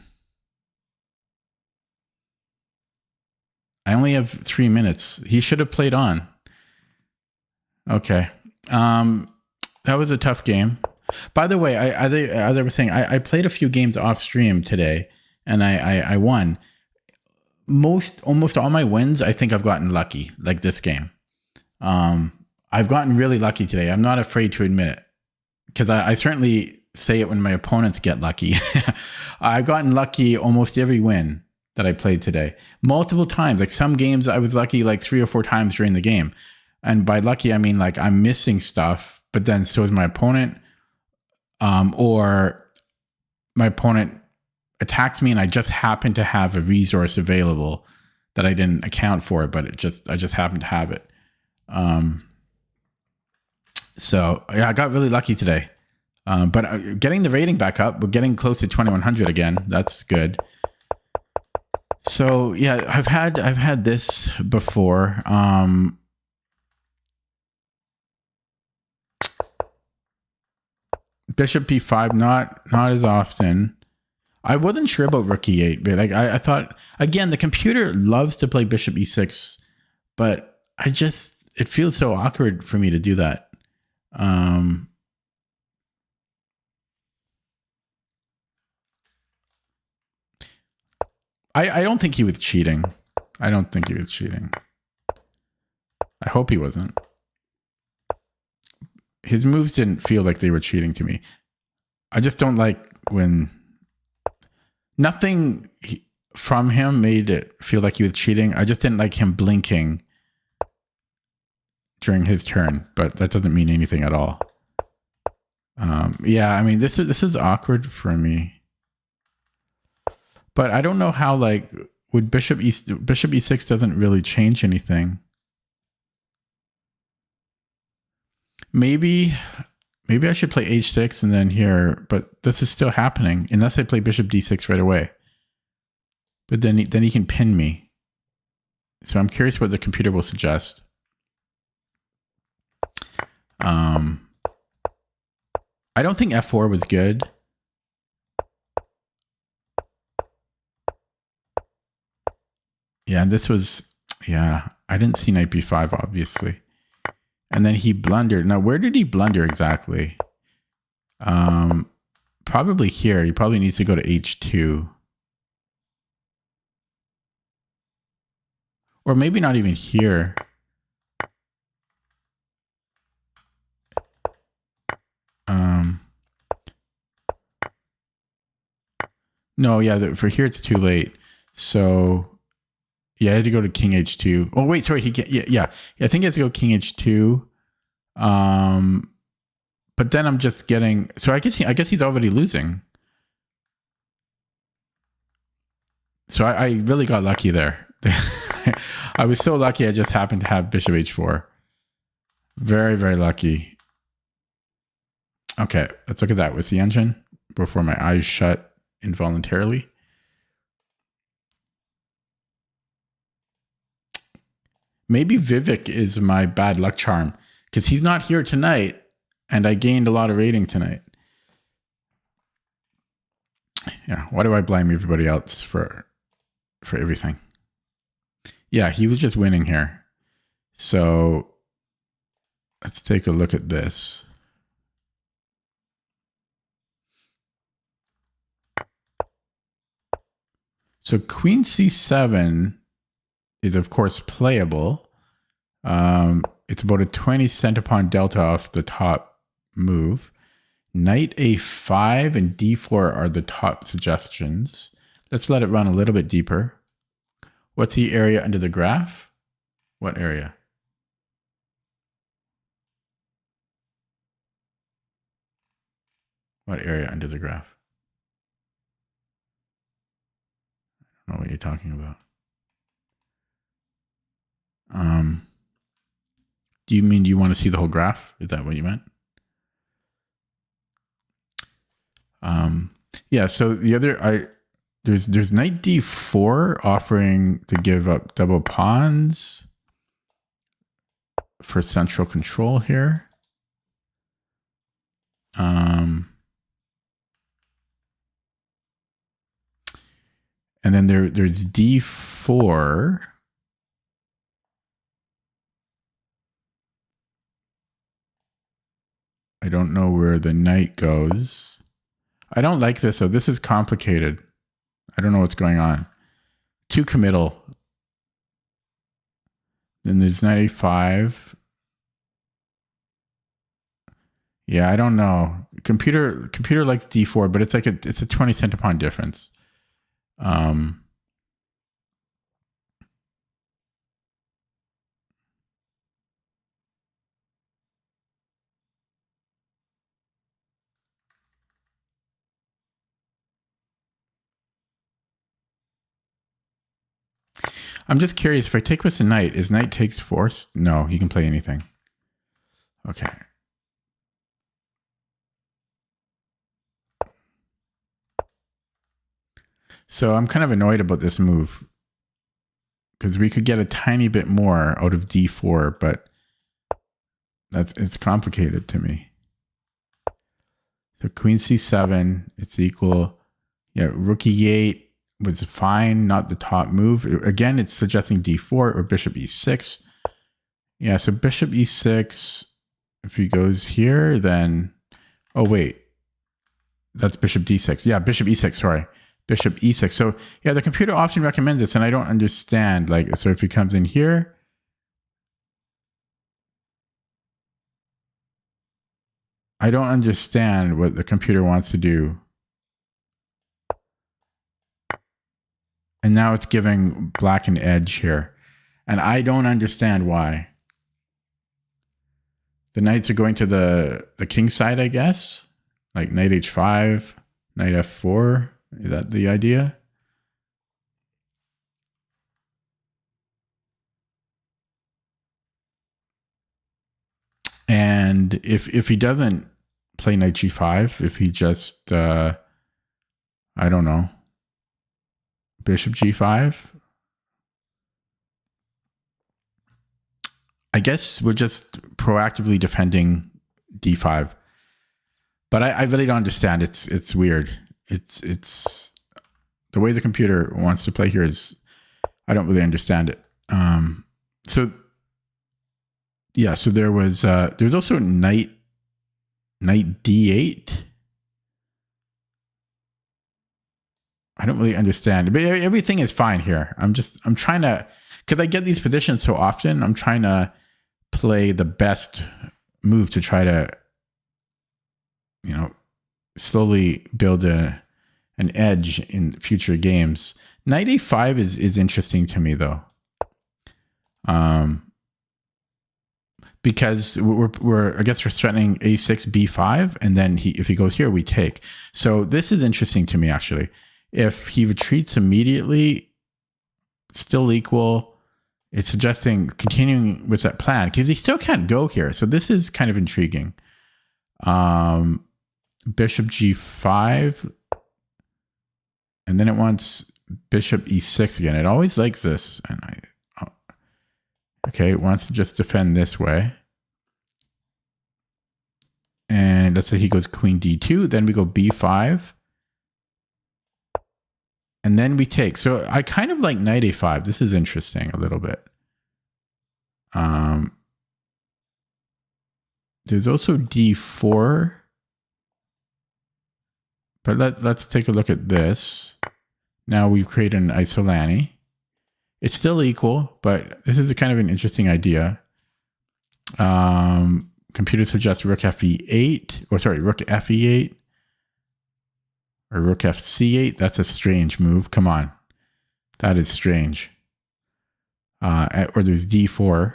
I only have 3 minutes. He should have played on. Okay. That was a tough game. By the way, as I was saying, I played a few games off stream today, and I won. Almost all my wins, I think I've gotten lucky, like this game. I've gotten really lucky today. I'm not afraid to admit it, because I certainly say it when my opponents get lucky. I've gotten lucky almost every win that I played today. Multiple times. Like some games I was lucky like 3 or 4 times during the game. And by lucky, I mean like I'm missing stuff, but then so is my opponent. Or my opponent attacks me and I just happen to have a resource available that I didn't account for, but I just happened to have it. So yeah, I got really lucky today. But getting the rating back up, we're getting close to 2100 again. That's good. So yeah, I've had this before. Bishop b5, not as often. I wasn't sure about rook e8, but like I thought, again, the computer loves to play bishop e6, but it feels so awkward for me to do that. I don't think he was cheating. I don't think he was cheating. I hope he wasn't. His moves didn't feel like they were cheating to me. I just don't like when nothing from him made it feel like he was cheating. I just didn't like him blinking during his turn, but that doesn't mean anything at all. Yeah, I mean, this is awkward for me. But I don't know how, like, would bishop e6 doesn't really change anything. Maybe I should play h6 and then here, but this is still happening unless I play bishop d6 right away. But then he can pin me. So I'm curious what the computer will suggest. I don't think f4 was good. Yeah, this was, yeah, I didn't see knight b5, obviously. And then he blundered. Now, where did he blunder exactly? Probably here. He probably needs to go to h2. Or maybe not even here. No, yeah, for here it's too late. So, yeah, I had to go to king h2. Oh, wait, sorry. He can't, yeah. I think he has to go king h2. But then I'm just getting. So I guess he's already losing. So I really got lucky there. I was so lucky. I just happened to have bishop h4. Very, very lucky. Okay, let's look at that with the engine before my eyes shut involuntarily. Maybe Vivek is my bad luck charm because he's not here tonight and I gained a lot of rating tonight. Yeah, why do I blame everybody else for everything? Yeah, he was just winning here. So let's take a look at this. So queen c7 is of course playable. It's about a 20 cent pawn delta off the top move. Knight a5 and d4 are the top suggestions. Let's let it run a little bit deeper. What's the area under the graph? What area? What area under the graph? I don't know what you're talking about. Do you mean you want to see the whole graph? Is that what you meant? Yeah, so the other, there's knight d4 offering to give up double pawns for central control here. And then there's d4. I don't know where the knight goes. I don't like this, so this is complicated. I don't know what's going on. Too committal. Then there's knight a5. Yeah, I don't know. Computer likes d4, but it's like it's a 20 cent pawn difference. I'm just curious, if I take with the knight, is knight takes forced? No, you can play anything. Okay. So I'm kind of annoyed about this move because we could get a tiny bit more out of d4, but it's complicated to me. So queen c7, it's equal. Yeah, rook e8 was fine, not the top move. Again, it's suggesting d4 or bishop e6. Yeah, so bishop e6, if he goes here, then, oh wait, that's bishop d6. Yeah, bishop e6, sorry. Bishop e6. So yeah, the computer often recommends this and I don't understand. Like, so if he comes in here, I don't understand what the computer wants to do. And now it's giving black an edge here. And I don't understand why. The knights are going to the king side, I guess. Like knight h5, knight f4. Is that the idea? And if he doesn't play knight g5, if he just, I don't know, bishop g5, I guess we're just proactively defending d5. But I really don't understand. It's weird. It's the way the computer wants to play here is, I don't really understand it. So yeah, so there's also knight d8. I don't really understand, but everything is fine here. I'm trying to, because I get these positions so often, I'm trying to play the best move to try to, you know, slowly build an edge in future games. Knight a5 is interesting to me though. Because I guess we're threatening a6, b5, and then if he goes here, we take. So this is interesting to me actually. If he retreats immediately, still equal. It's suggesting continuing with that plan because he still can't go here. So this is kind of intriguing. Bishop G5. And then it wants Bishop E6 again. It always likes this. And okay, it wants to just defend this way. And let's say he goes Queen D2. Then we go B5. And then we take. So I kind of like Knight A5. This is interesting a little bit. There's also D4. But let's take a look at this. Now we've created an Isolani. It's still equal, but this is a kind of an interesting idea. Computer suggests Rook Fe8, or sorry, Rook Fe8. Or Rook FC8. That's a strange move. Come on. That is strange. Or there's D4.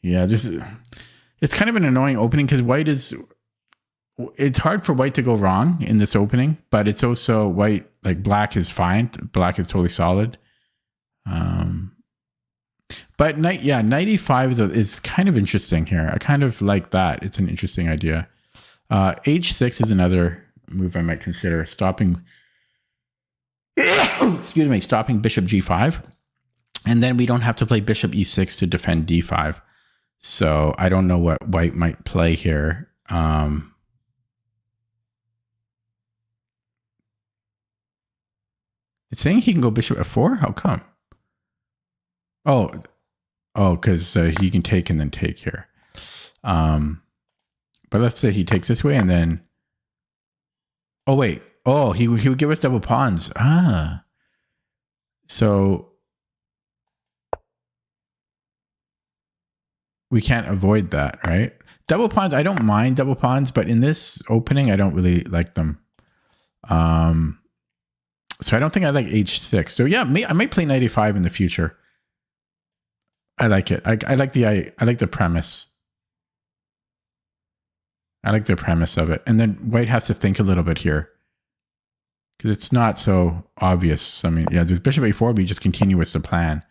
Yeah, it's kind of an annoying opening because white is... It's hard for white to go wrong in this opening, but it's also white, like black is fine. Black is totally solid. But knight E5 is kind of interesting here. I kind of like that. It's an interesting idea. H6 is another move I might consider. Stopping excuse me, stopping Bishop G5. And then we don't have to play Bishop E6 to defend D5. So I don't know what white might play here. It's saying he can go Bishop F4? How come? Oh, because he can take and then take here. But let's say he takes this way and then... Oh, wait. Oh, he would give us double pawns. Ah. So... we can't avoid that, right? Double pawns, I don't mind double pawns, but in this opening, I don't really like them. So I don't think I like H6. So yeah, I might play Knight A5 in the future. I like it. I like the premise. I like the premise of it. And then white has to think a little bit here. Because it's not so obvious. I mean, yeah, there's Bishop A4, but you just continue with the plan.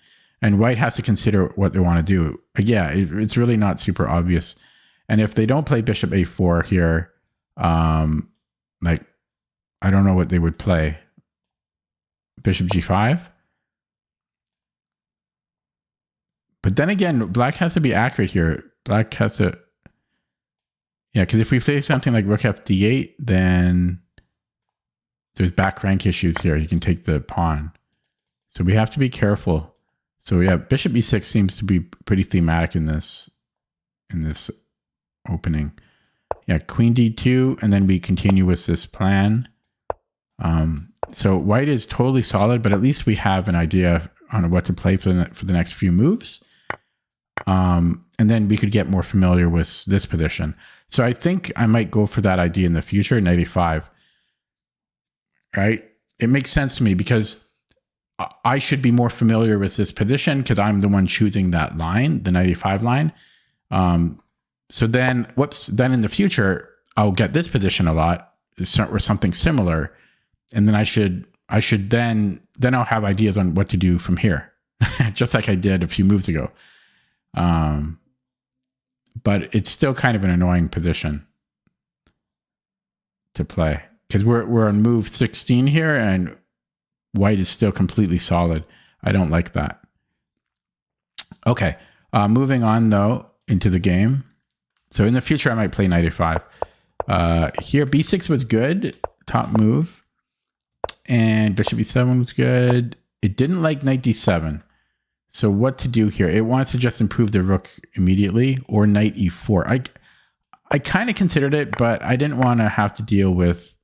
And white has to consider what they want to do. Yeah, it's really not super obvious. And if they don't play Bishop A4 here, like, I don't know what they would play. Bishop G5. But then again, black has to be accurate here. Black has to... Yeah, because if we play something like Rook FD8, then there's back rank issues here. You can take the pawn. So we have to be careful. So yeah, Bishop E6 seems to be pretty thematic in this opening. Yeah, Queen D2, and then we continue with this plan. So white is totally solid, but at least we have an idea on what to play for the next few moves. And then we could get more familiar with this position. So I think I might go for that idea in the future, Knight A5. Right? It makes sense to me because I should be more familiar with this position because I'm the one choosing that line, the Knight A5 line. So then, then in the future, I'll get this position a lot or something similar. And then I should then I'll have ideas on what to do from here, just like I did a few moves ago. But it's still kind of an annoying position to play because we're on move 16 here and white is still completely solid. I don't like that. Okay, moving on though into the game. So in the future, I might play Knight A5. Here, B6 was good, top move. And Bishop E7 was good. It didn't like Knight D7. So what to do here? It wants to just improve the rook immediately or Knight E4. I kind of considered it, but I didn't want to have to deal with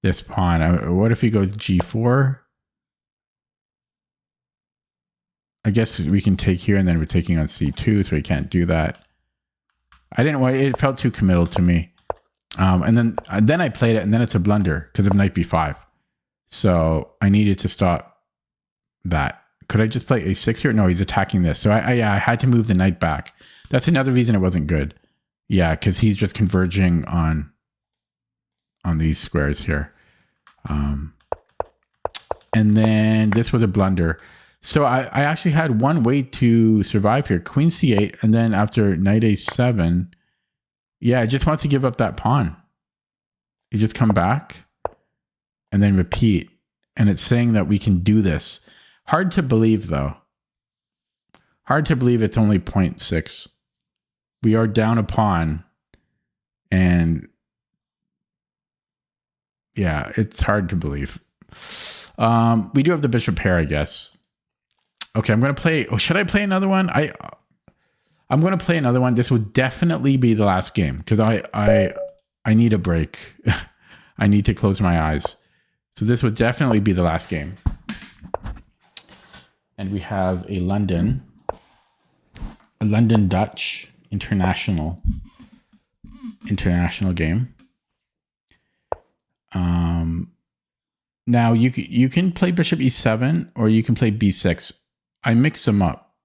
this pawn. What if he goes G4? I guess we can take here and then we're taking on C2, so we can't do that. I didn't want it. Felt too committal to me. And then I played it, and then it's a blunder because of Knight B5. So I needed to stop that. Could I just play A6 here? No, he's attacking this. So I had to move the knight back. That's another reason it wasn't good. Yeah, because he's just converging on these squares here. And then this was a blunder. So I actually had one way to survive here. Queen c8, and then after knight a7, yeah, it just wants to give up that pawn. You just come back and then repeat. And it's saying that we can do this. Hard to believe, though. Hard to believe it's only 0.6. We are down a pawn. And yeah, it's hard to believe. We do have the bishop pair, I guess. Okay, I'm going to play... Oh, should I play another one? I'm going to play another one. This would definitely be the last game because I need a break. I need to close my eyes. So this would definitely be the last game. And we have a London Dutch international game. Now you can play bishop e7 or you can play b6. I mix them up.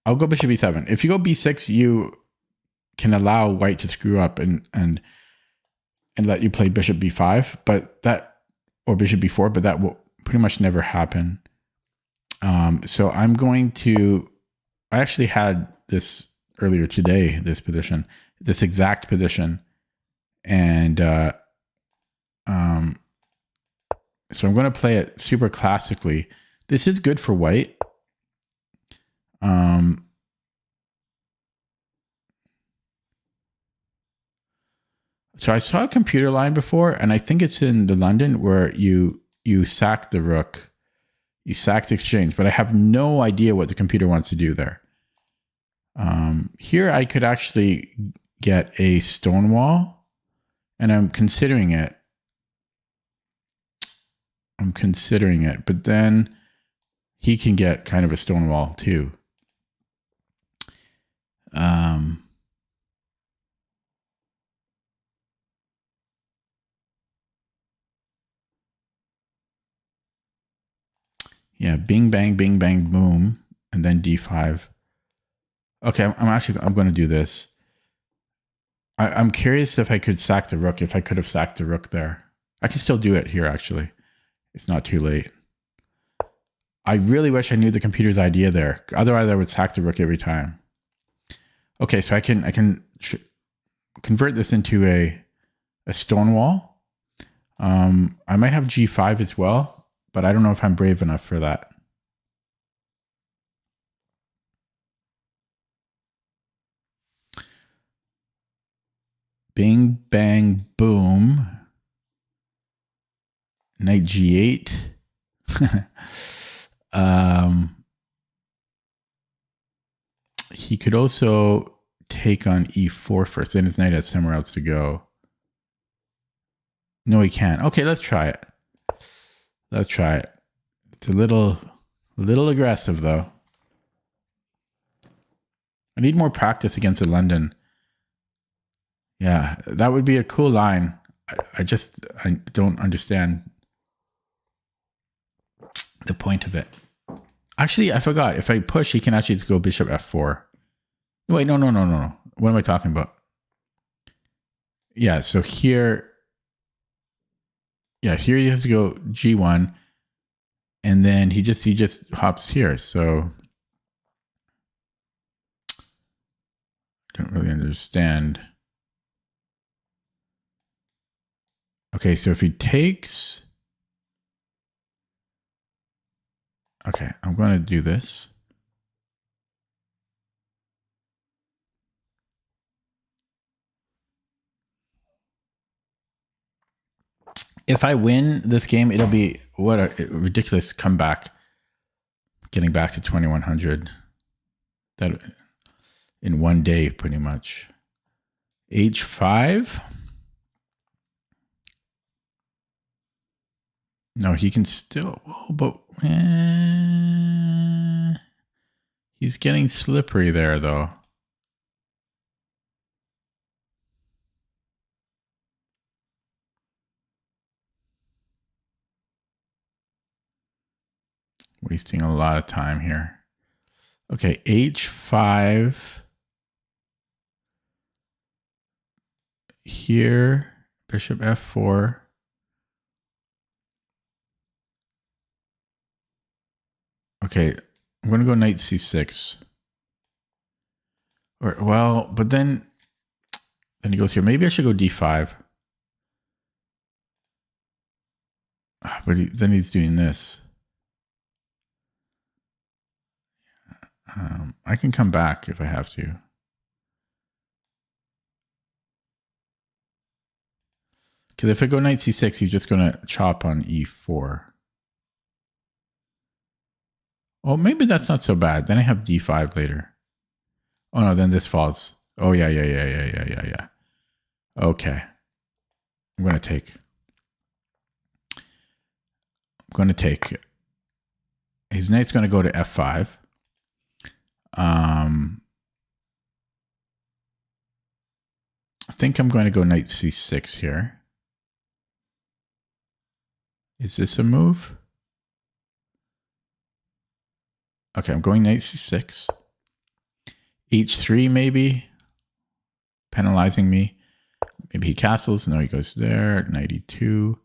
I'll go bishop e7. If you go b6, you can allow white to screw up and let you play bishop b5, or bishop b4, but that will pretty much never happen. So I'm going to... I actually had this earlier today, this exact position. And so I'm going to play it super classically. This is good for white. So I saw a computer line before, and I think it's in the London where you sack the rook. You sack the exchange, but I have no idea what the computer wants to do there. Here I could actually get a stonewall, and I'm considering it. But then he can get kind of a stonewall too. Yeah, bing, bang, boom, and then d5. Okay, I'm going to do this. I'm curious if I could sack the rook, if I could have sacked the rook there. I can still do it here, actually. It's not too late. I really wish I knew the computer's idea there. Otherwise, I would sack the rook every time. Okay, so I can convert this into a stonewall. I might have g5 as well, but I don't know if I'm brave enough for that. Bing, bang, boom. Knight g8. He could also take on e4 first. Then his knight has somewhere else to go. No, he can't. Okay, let's try it. It's a little aggressive, though. I need more practice against a London. Yeah, that would be a cool line. I don't understand the point of it. Actually, I forgot. If I push, he can actually go bishop f4. Wait, no. What am I talking about? Yeah, so here... Yeah, here he has to go g1. And then he just hops here. So... I don't really understand... Okay, so if he takes... Okay, I'm going to do this. If I win this game, it'll be what a ridiculous comeback. Getting back to 2100. That in one day, pretty much. H5. No, he can still, but he's getting slippery there, though. Wasting a lot of time here. Okay, H5. here, bishop f4. Okay, I'm going to go knight c6. Or, well, but then he goes here. Maybe I should go d5. But then he's doing this. I can come back if I have to. Because if I go knight c6, he's just going to chop on e4. Oh, maybe that's not so bad. Then I have d5 later. Oh, no, then this falls. Oh, yeah. Okay. I'm going to take. His knight's going to go to f5. I think I'm going to go knight c6 here. Is this a move? Okay, I'm going knight c6. h3 maybe. Penalizing me. Maybe he castles. No, he goes there. Knight e2.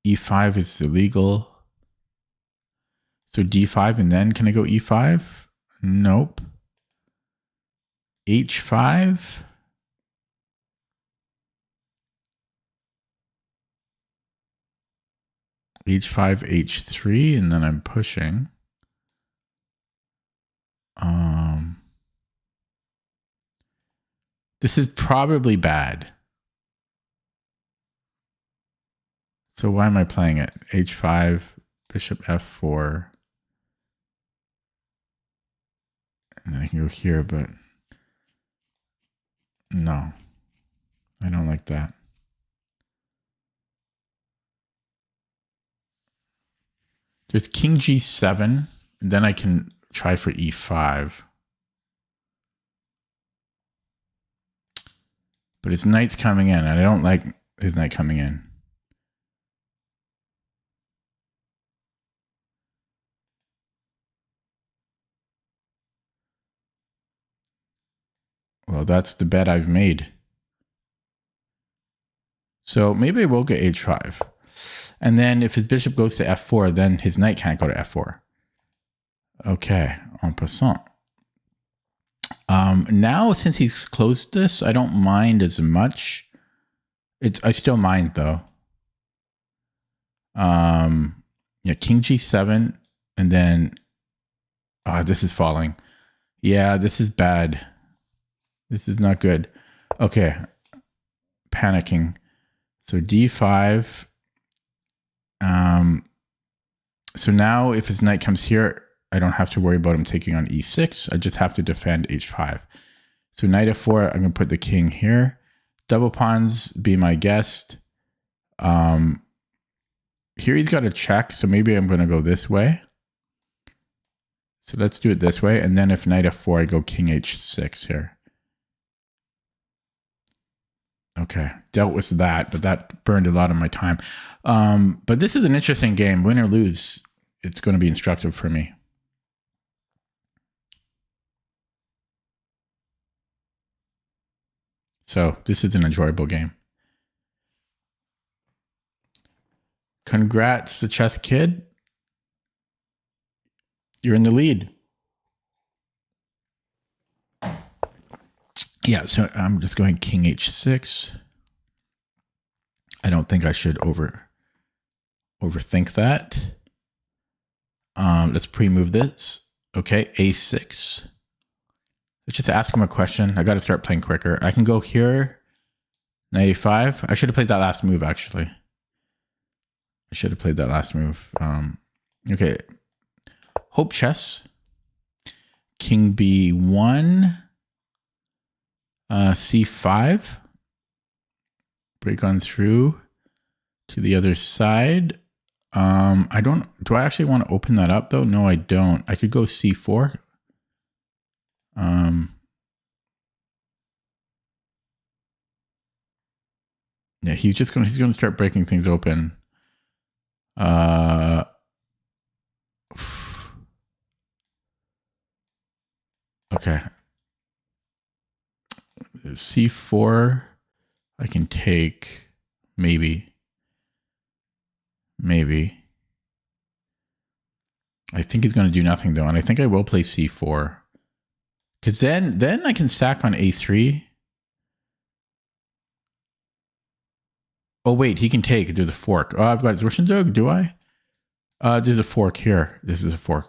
e5 is illegal. So d5 and then can I go e5? Nope. h5. h5, h3, and then I'm pushing. This is probably bad. So why am I playing it? h5, bishop f4. And then I can go here, but no, I don't like that. There's king g7, and then I can try for e5. But his knight's coming in, and I don't like his knight coming in. Well, that's the bet I've made. So maybe I will get h5. And then if his bishop goes to f4, then his knight can't go to f4. Okay, en passant. Now, since he's closed this, I don't mind as much. I still mind, though. Yeah, king g7, and then... this is falling. Yeah, this is bad. This is not good. Okay, panicking. So d5... so now if his knight comes here, I don't have to worry about him taking on e6. I just have to defend h5. So knight f4, I'm going to put the king here. Double pawns, be my guest. Here he's got a check, so maybe I'm going to go this way. So let's do it this way. And then if knight f4, I go king h6 here. Okay, dealt with that, but that burned a lot of my time. But this is an interesting game. Win or lose, it's going to be instructive for me. So this is an enjoyable game. Congrats, the chess kid. You're in the lead. Yeah, so I'm just going king h6. I don't think I should overthink that. Let's pre-move this. Okay, a6. Let's just ask him a question. I got to start playing quicker. I can go here, knight a5. I should have played that last move, actually. I should have played that last move. Okay, Hope chess. King b1. c5. Break on through to the other side. Do I actually want to open that up though? No, I don't. I could go c4. Yeah, he's going to start breaking things open. Okay. c4. I can take maybe. I think he's going to do nothing though, and I think I will play c4 because then I can sack on a3. Oh wait, he can take. There's a fork. Oh, I've got his Russian dog. Do I? There's a fork here. This is a fork.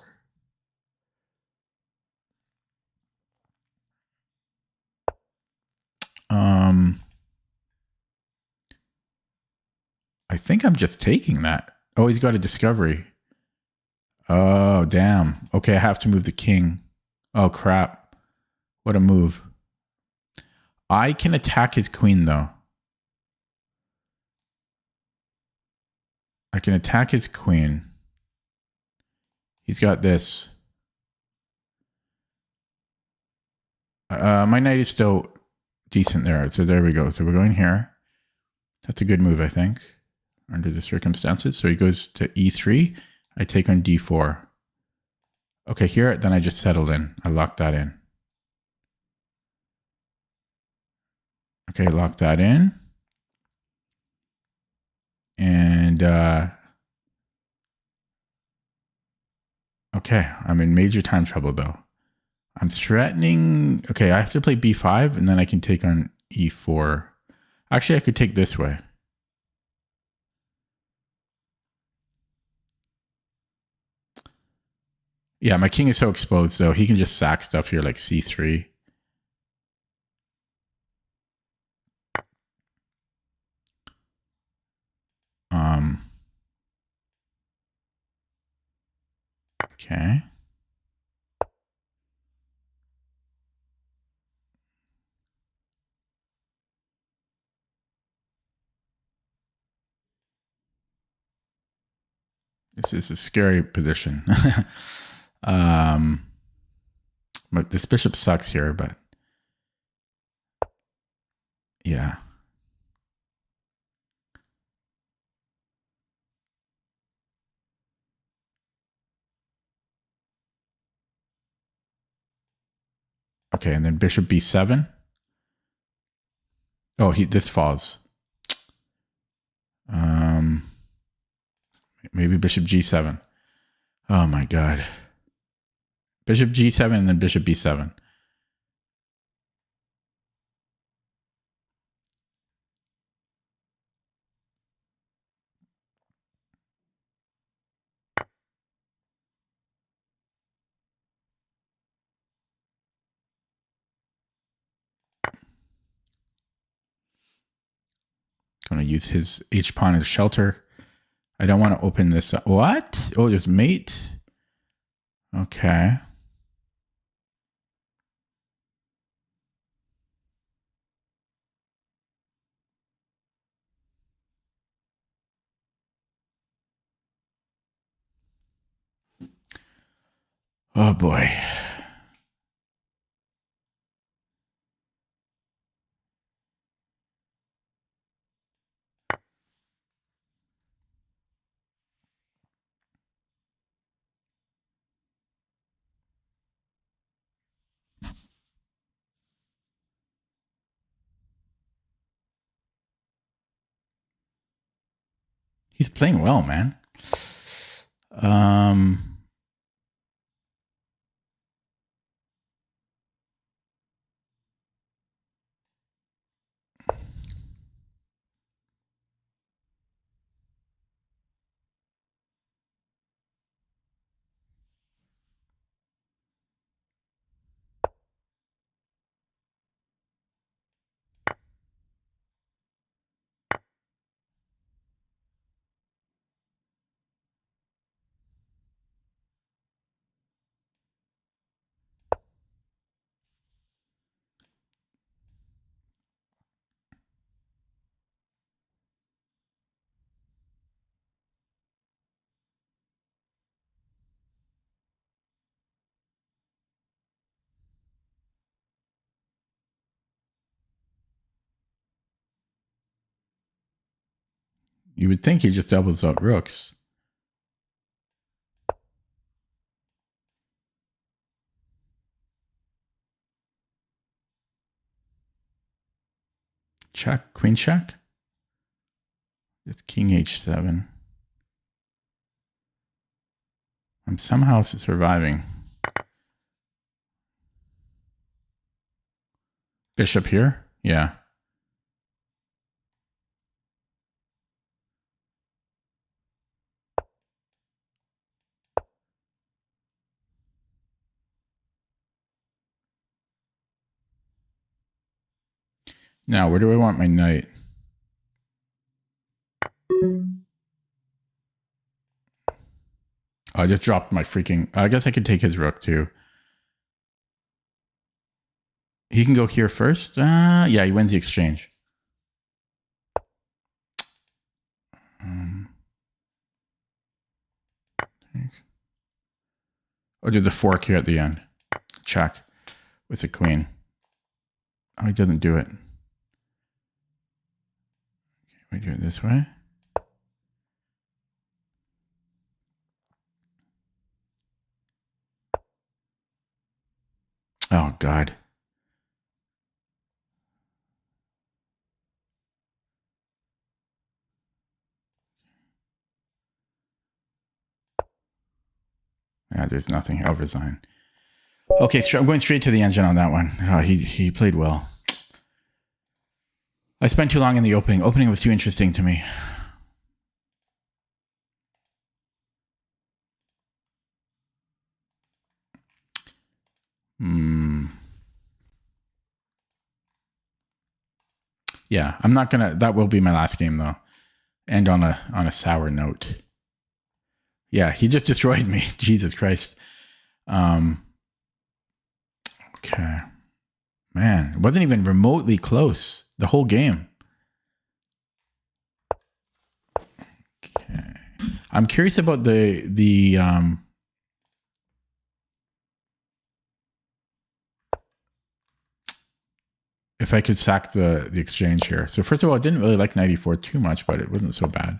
I think I'm just taking that. Oh, he's got a discovery. Oh, damn. Okay, I have to move the king. Oh, crap. What a move. I can attack his queen, though. I can attack his queen. He's got this. My knight is still decent there. So there we go. So we're going here. That's a good move, I think, under the circumstances. So he goes to e3. I take on d4. Okay, here, then I just settled in. I locked that in. Okay, lock that in. And, okay, I'm in major time trouble, though. I'm threatening... Okay, I have to play b5, and then I can take on e4. Actually, I could take this way. Yeah, my king is so exposed, though. He can just sack stuff here like c3. Okay. This is a scary position. But this bishop sucks here, but yeah. Okay, and then bishop b7. Oh, this falls. Maybe bishop g7. Oh my god. Bishop g7 and then bishop b7. Going to use his h-pawn as shelter. I don't want to open this up. What? Oh, there's mate. Okay. Oh boy. He's playing well, man. You would think he just doubles up rooks. check, queen check. It's king h7. I'm somehow surviving. Bishop here? Yeah. Now, where do I want my knight? I just dropped my freaking... I guess I could take his rook too. He can go here first. Yeah, he wins the exchange. Oh, do the fork here at the end. Check with the queen. Oh, he doesn't do it. Okay, we do it this way. Oh, God. Yeah, there's nothing. I'll resign. Okay, I'm going straight to the engine on that one. Oh, he played well. I spent too long in the opening. Opening was too interesting to me. Yeah, I'm not gonna. That will be my last game though. And on a sour note. Yeah, he just destroyed me. Jesus Christ. Okay. Man, it wasn't even remotely close the whole game. Okay. I'm curious about the if I could sack the exchange here. So first of all, I didn't really like 94 too much, but it wasn't so bad.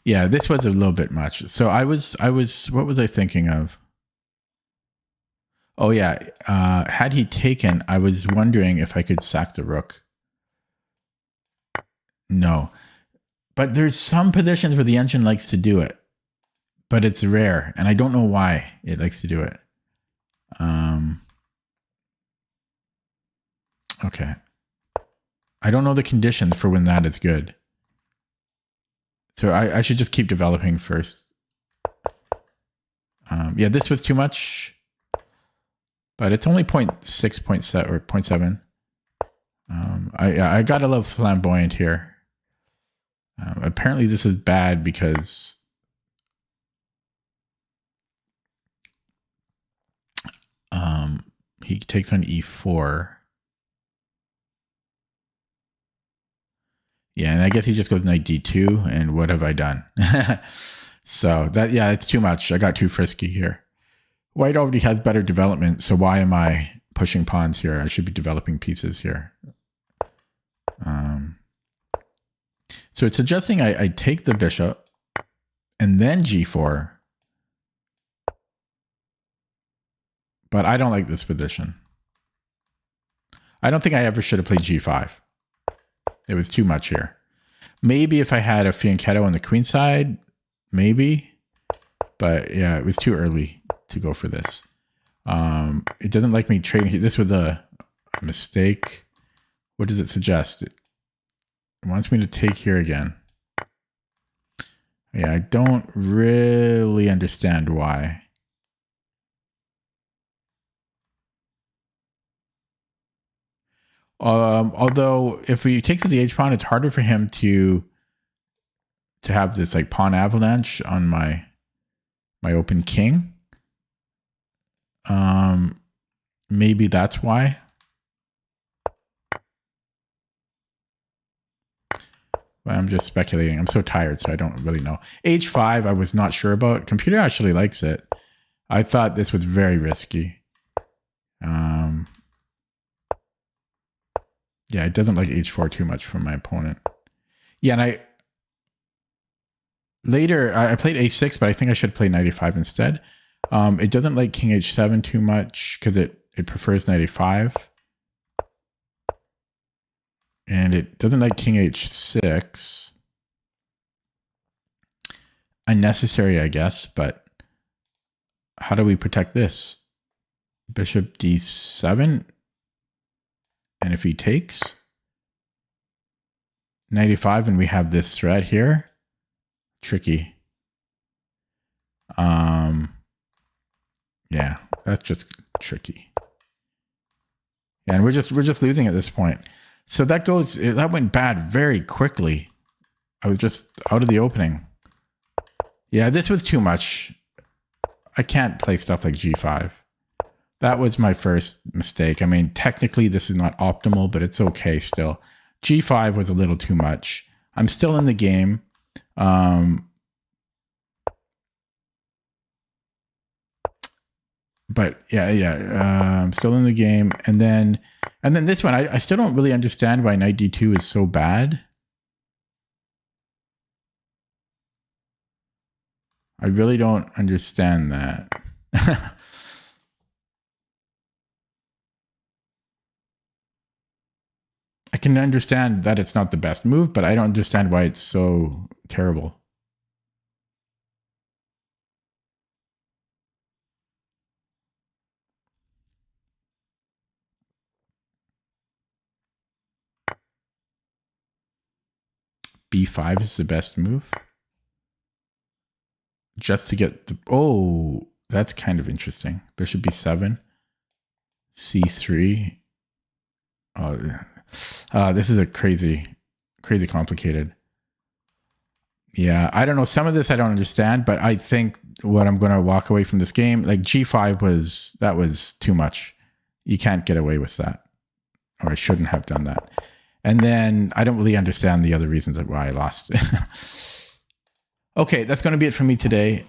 Yeah, this was a little bit much. So I was, what was I thinking of? Oh yeah, had he taken, I was wondering if I could sack the rook. No, but there's some positions where the engine likes to do it, but it's rare, and I don't know why it likes to do it. Okay. I don't know the conditions for when that is good. So I should just keep developing first. Yeah, this was too much, but it's only 0.6, 0.7, or 0.7. I got a little flamboyant here. Apparently this is bad because he takes on e4. Yeah, and I guess he just goes knight d2, and what have I done? So that, yeah, it's too much. I got too frisky here. White already has better development, so why am I pushing pawns here? I should be developing pieces here. So it's suggesting I take the bishop and then g4. But I don't like this position. I don't think I ever should have played g5. It was too much here. Maybe if I had a fianchetto on the queen side, maybe. But yeah, it was too early to go for this. It doesn't like me trading. This was a mistake. What does it suggest? It wants me to take here again. Yeah, I don't really understand why. Although if we take to the h pawn, it's harder for him to have this like pawn avalanche on my open king. Maybe that's why. But I'm just speculating. I'm so tired, so I don't really know. h5, I was not sure about. Computer actually likes it. I thought this was very risky. Yeah, it doesn't like h4 too much from my opponent. Yeah, and later I played h6, but I think I should play knight e5 instead. It doesn't like king h7 too much because it it prefers knight a5. And it doesn't like king h6. Unnecessary, I guess, but how do we protect this? Bishop d7. And if he takes knight e5 and we have this threat here, tricky. Yeah, that's just tricky. Yeah, and we're just losing at this point. So that went bad very quickly. I was just out of the opening. Yeah, this was too much. I can't play stuff like g5. That was my first mistake. I mean, technically this is not optimal, but it's okay still. g5 was a little too much. I'm still in the game. But yeah, I'm still in the game. And then this one, I still don't really understand why knight d2 is so bad. I really don't understand that. I can understand that it's not the best move, but I don't understand why it's so terrible. b5 is the best move. Just to get the... Oh, that's kind of interesting. Bishop b7. c3. Oh, this is a crazy complicated. Yeah, I don't know. Some of this I don't understand, but I think what I'm going to walk away from this game, like g5 was too much. You can't get away with that. Or I shouldn't have done that. And then I don't really understand the other reasons why I lost. Okay, that's going to be it for me today.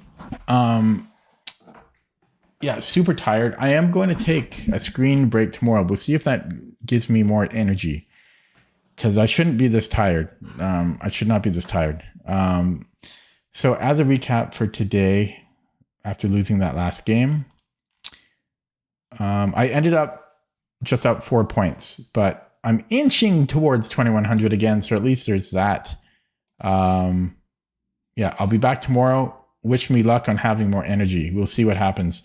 Yeah, super tired. I am going to take a screen break tomorrow. We'll see if that gives me more energy. Because I shouldn't be this tired. I should not be this tired. So as a recap for today, after losing that last game, I ended up just up 4 points. But I'm inching towards 2100 again, so at least there's that. Yeah, I'll be back tomorrow. Wish me luck on having more energy. We'll see what happens.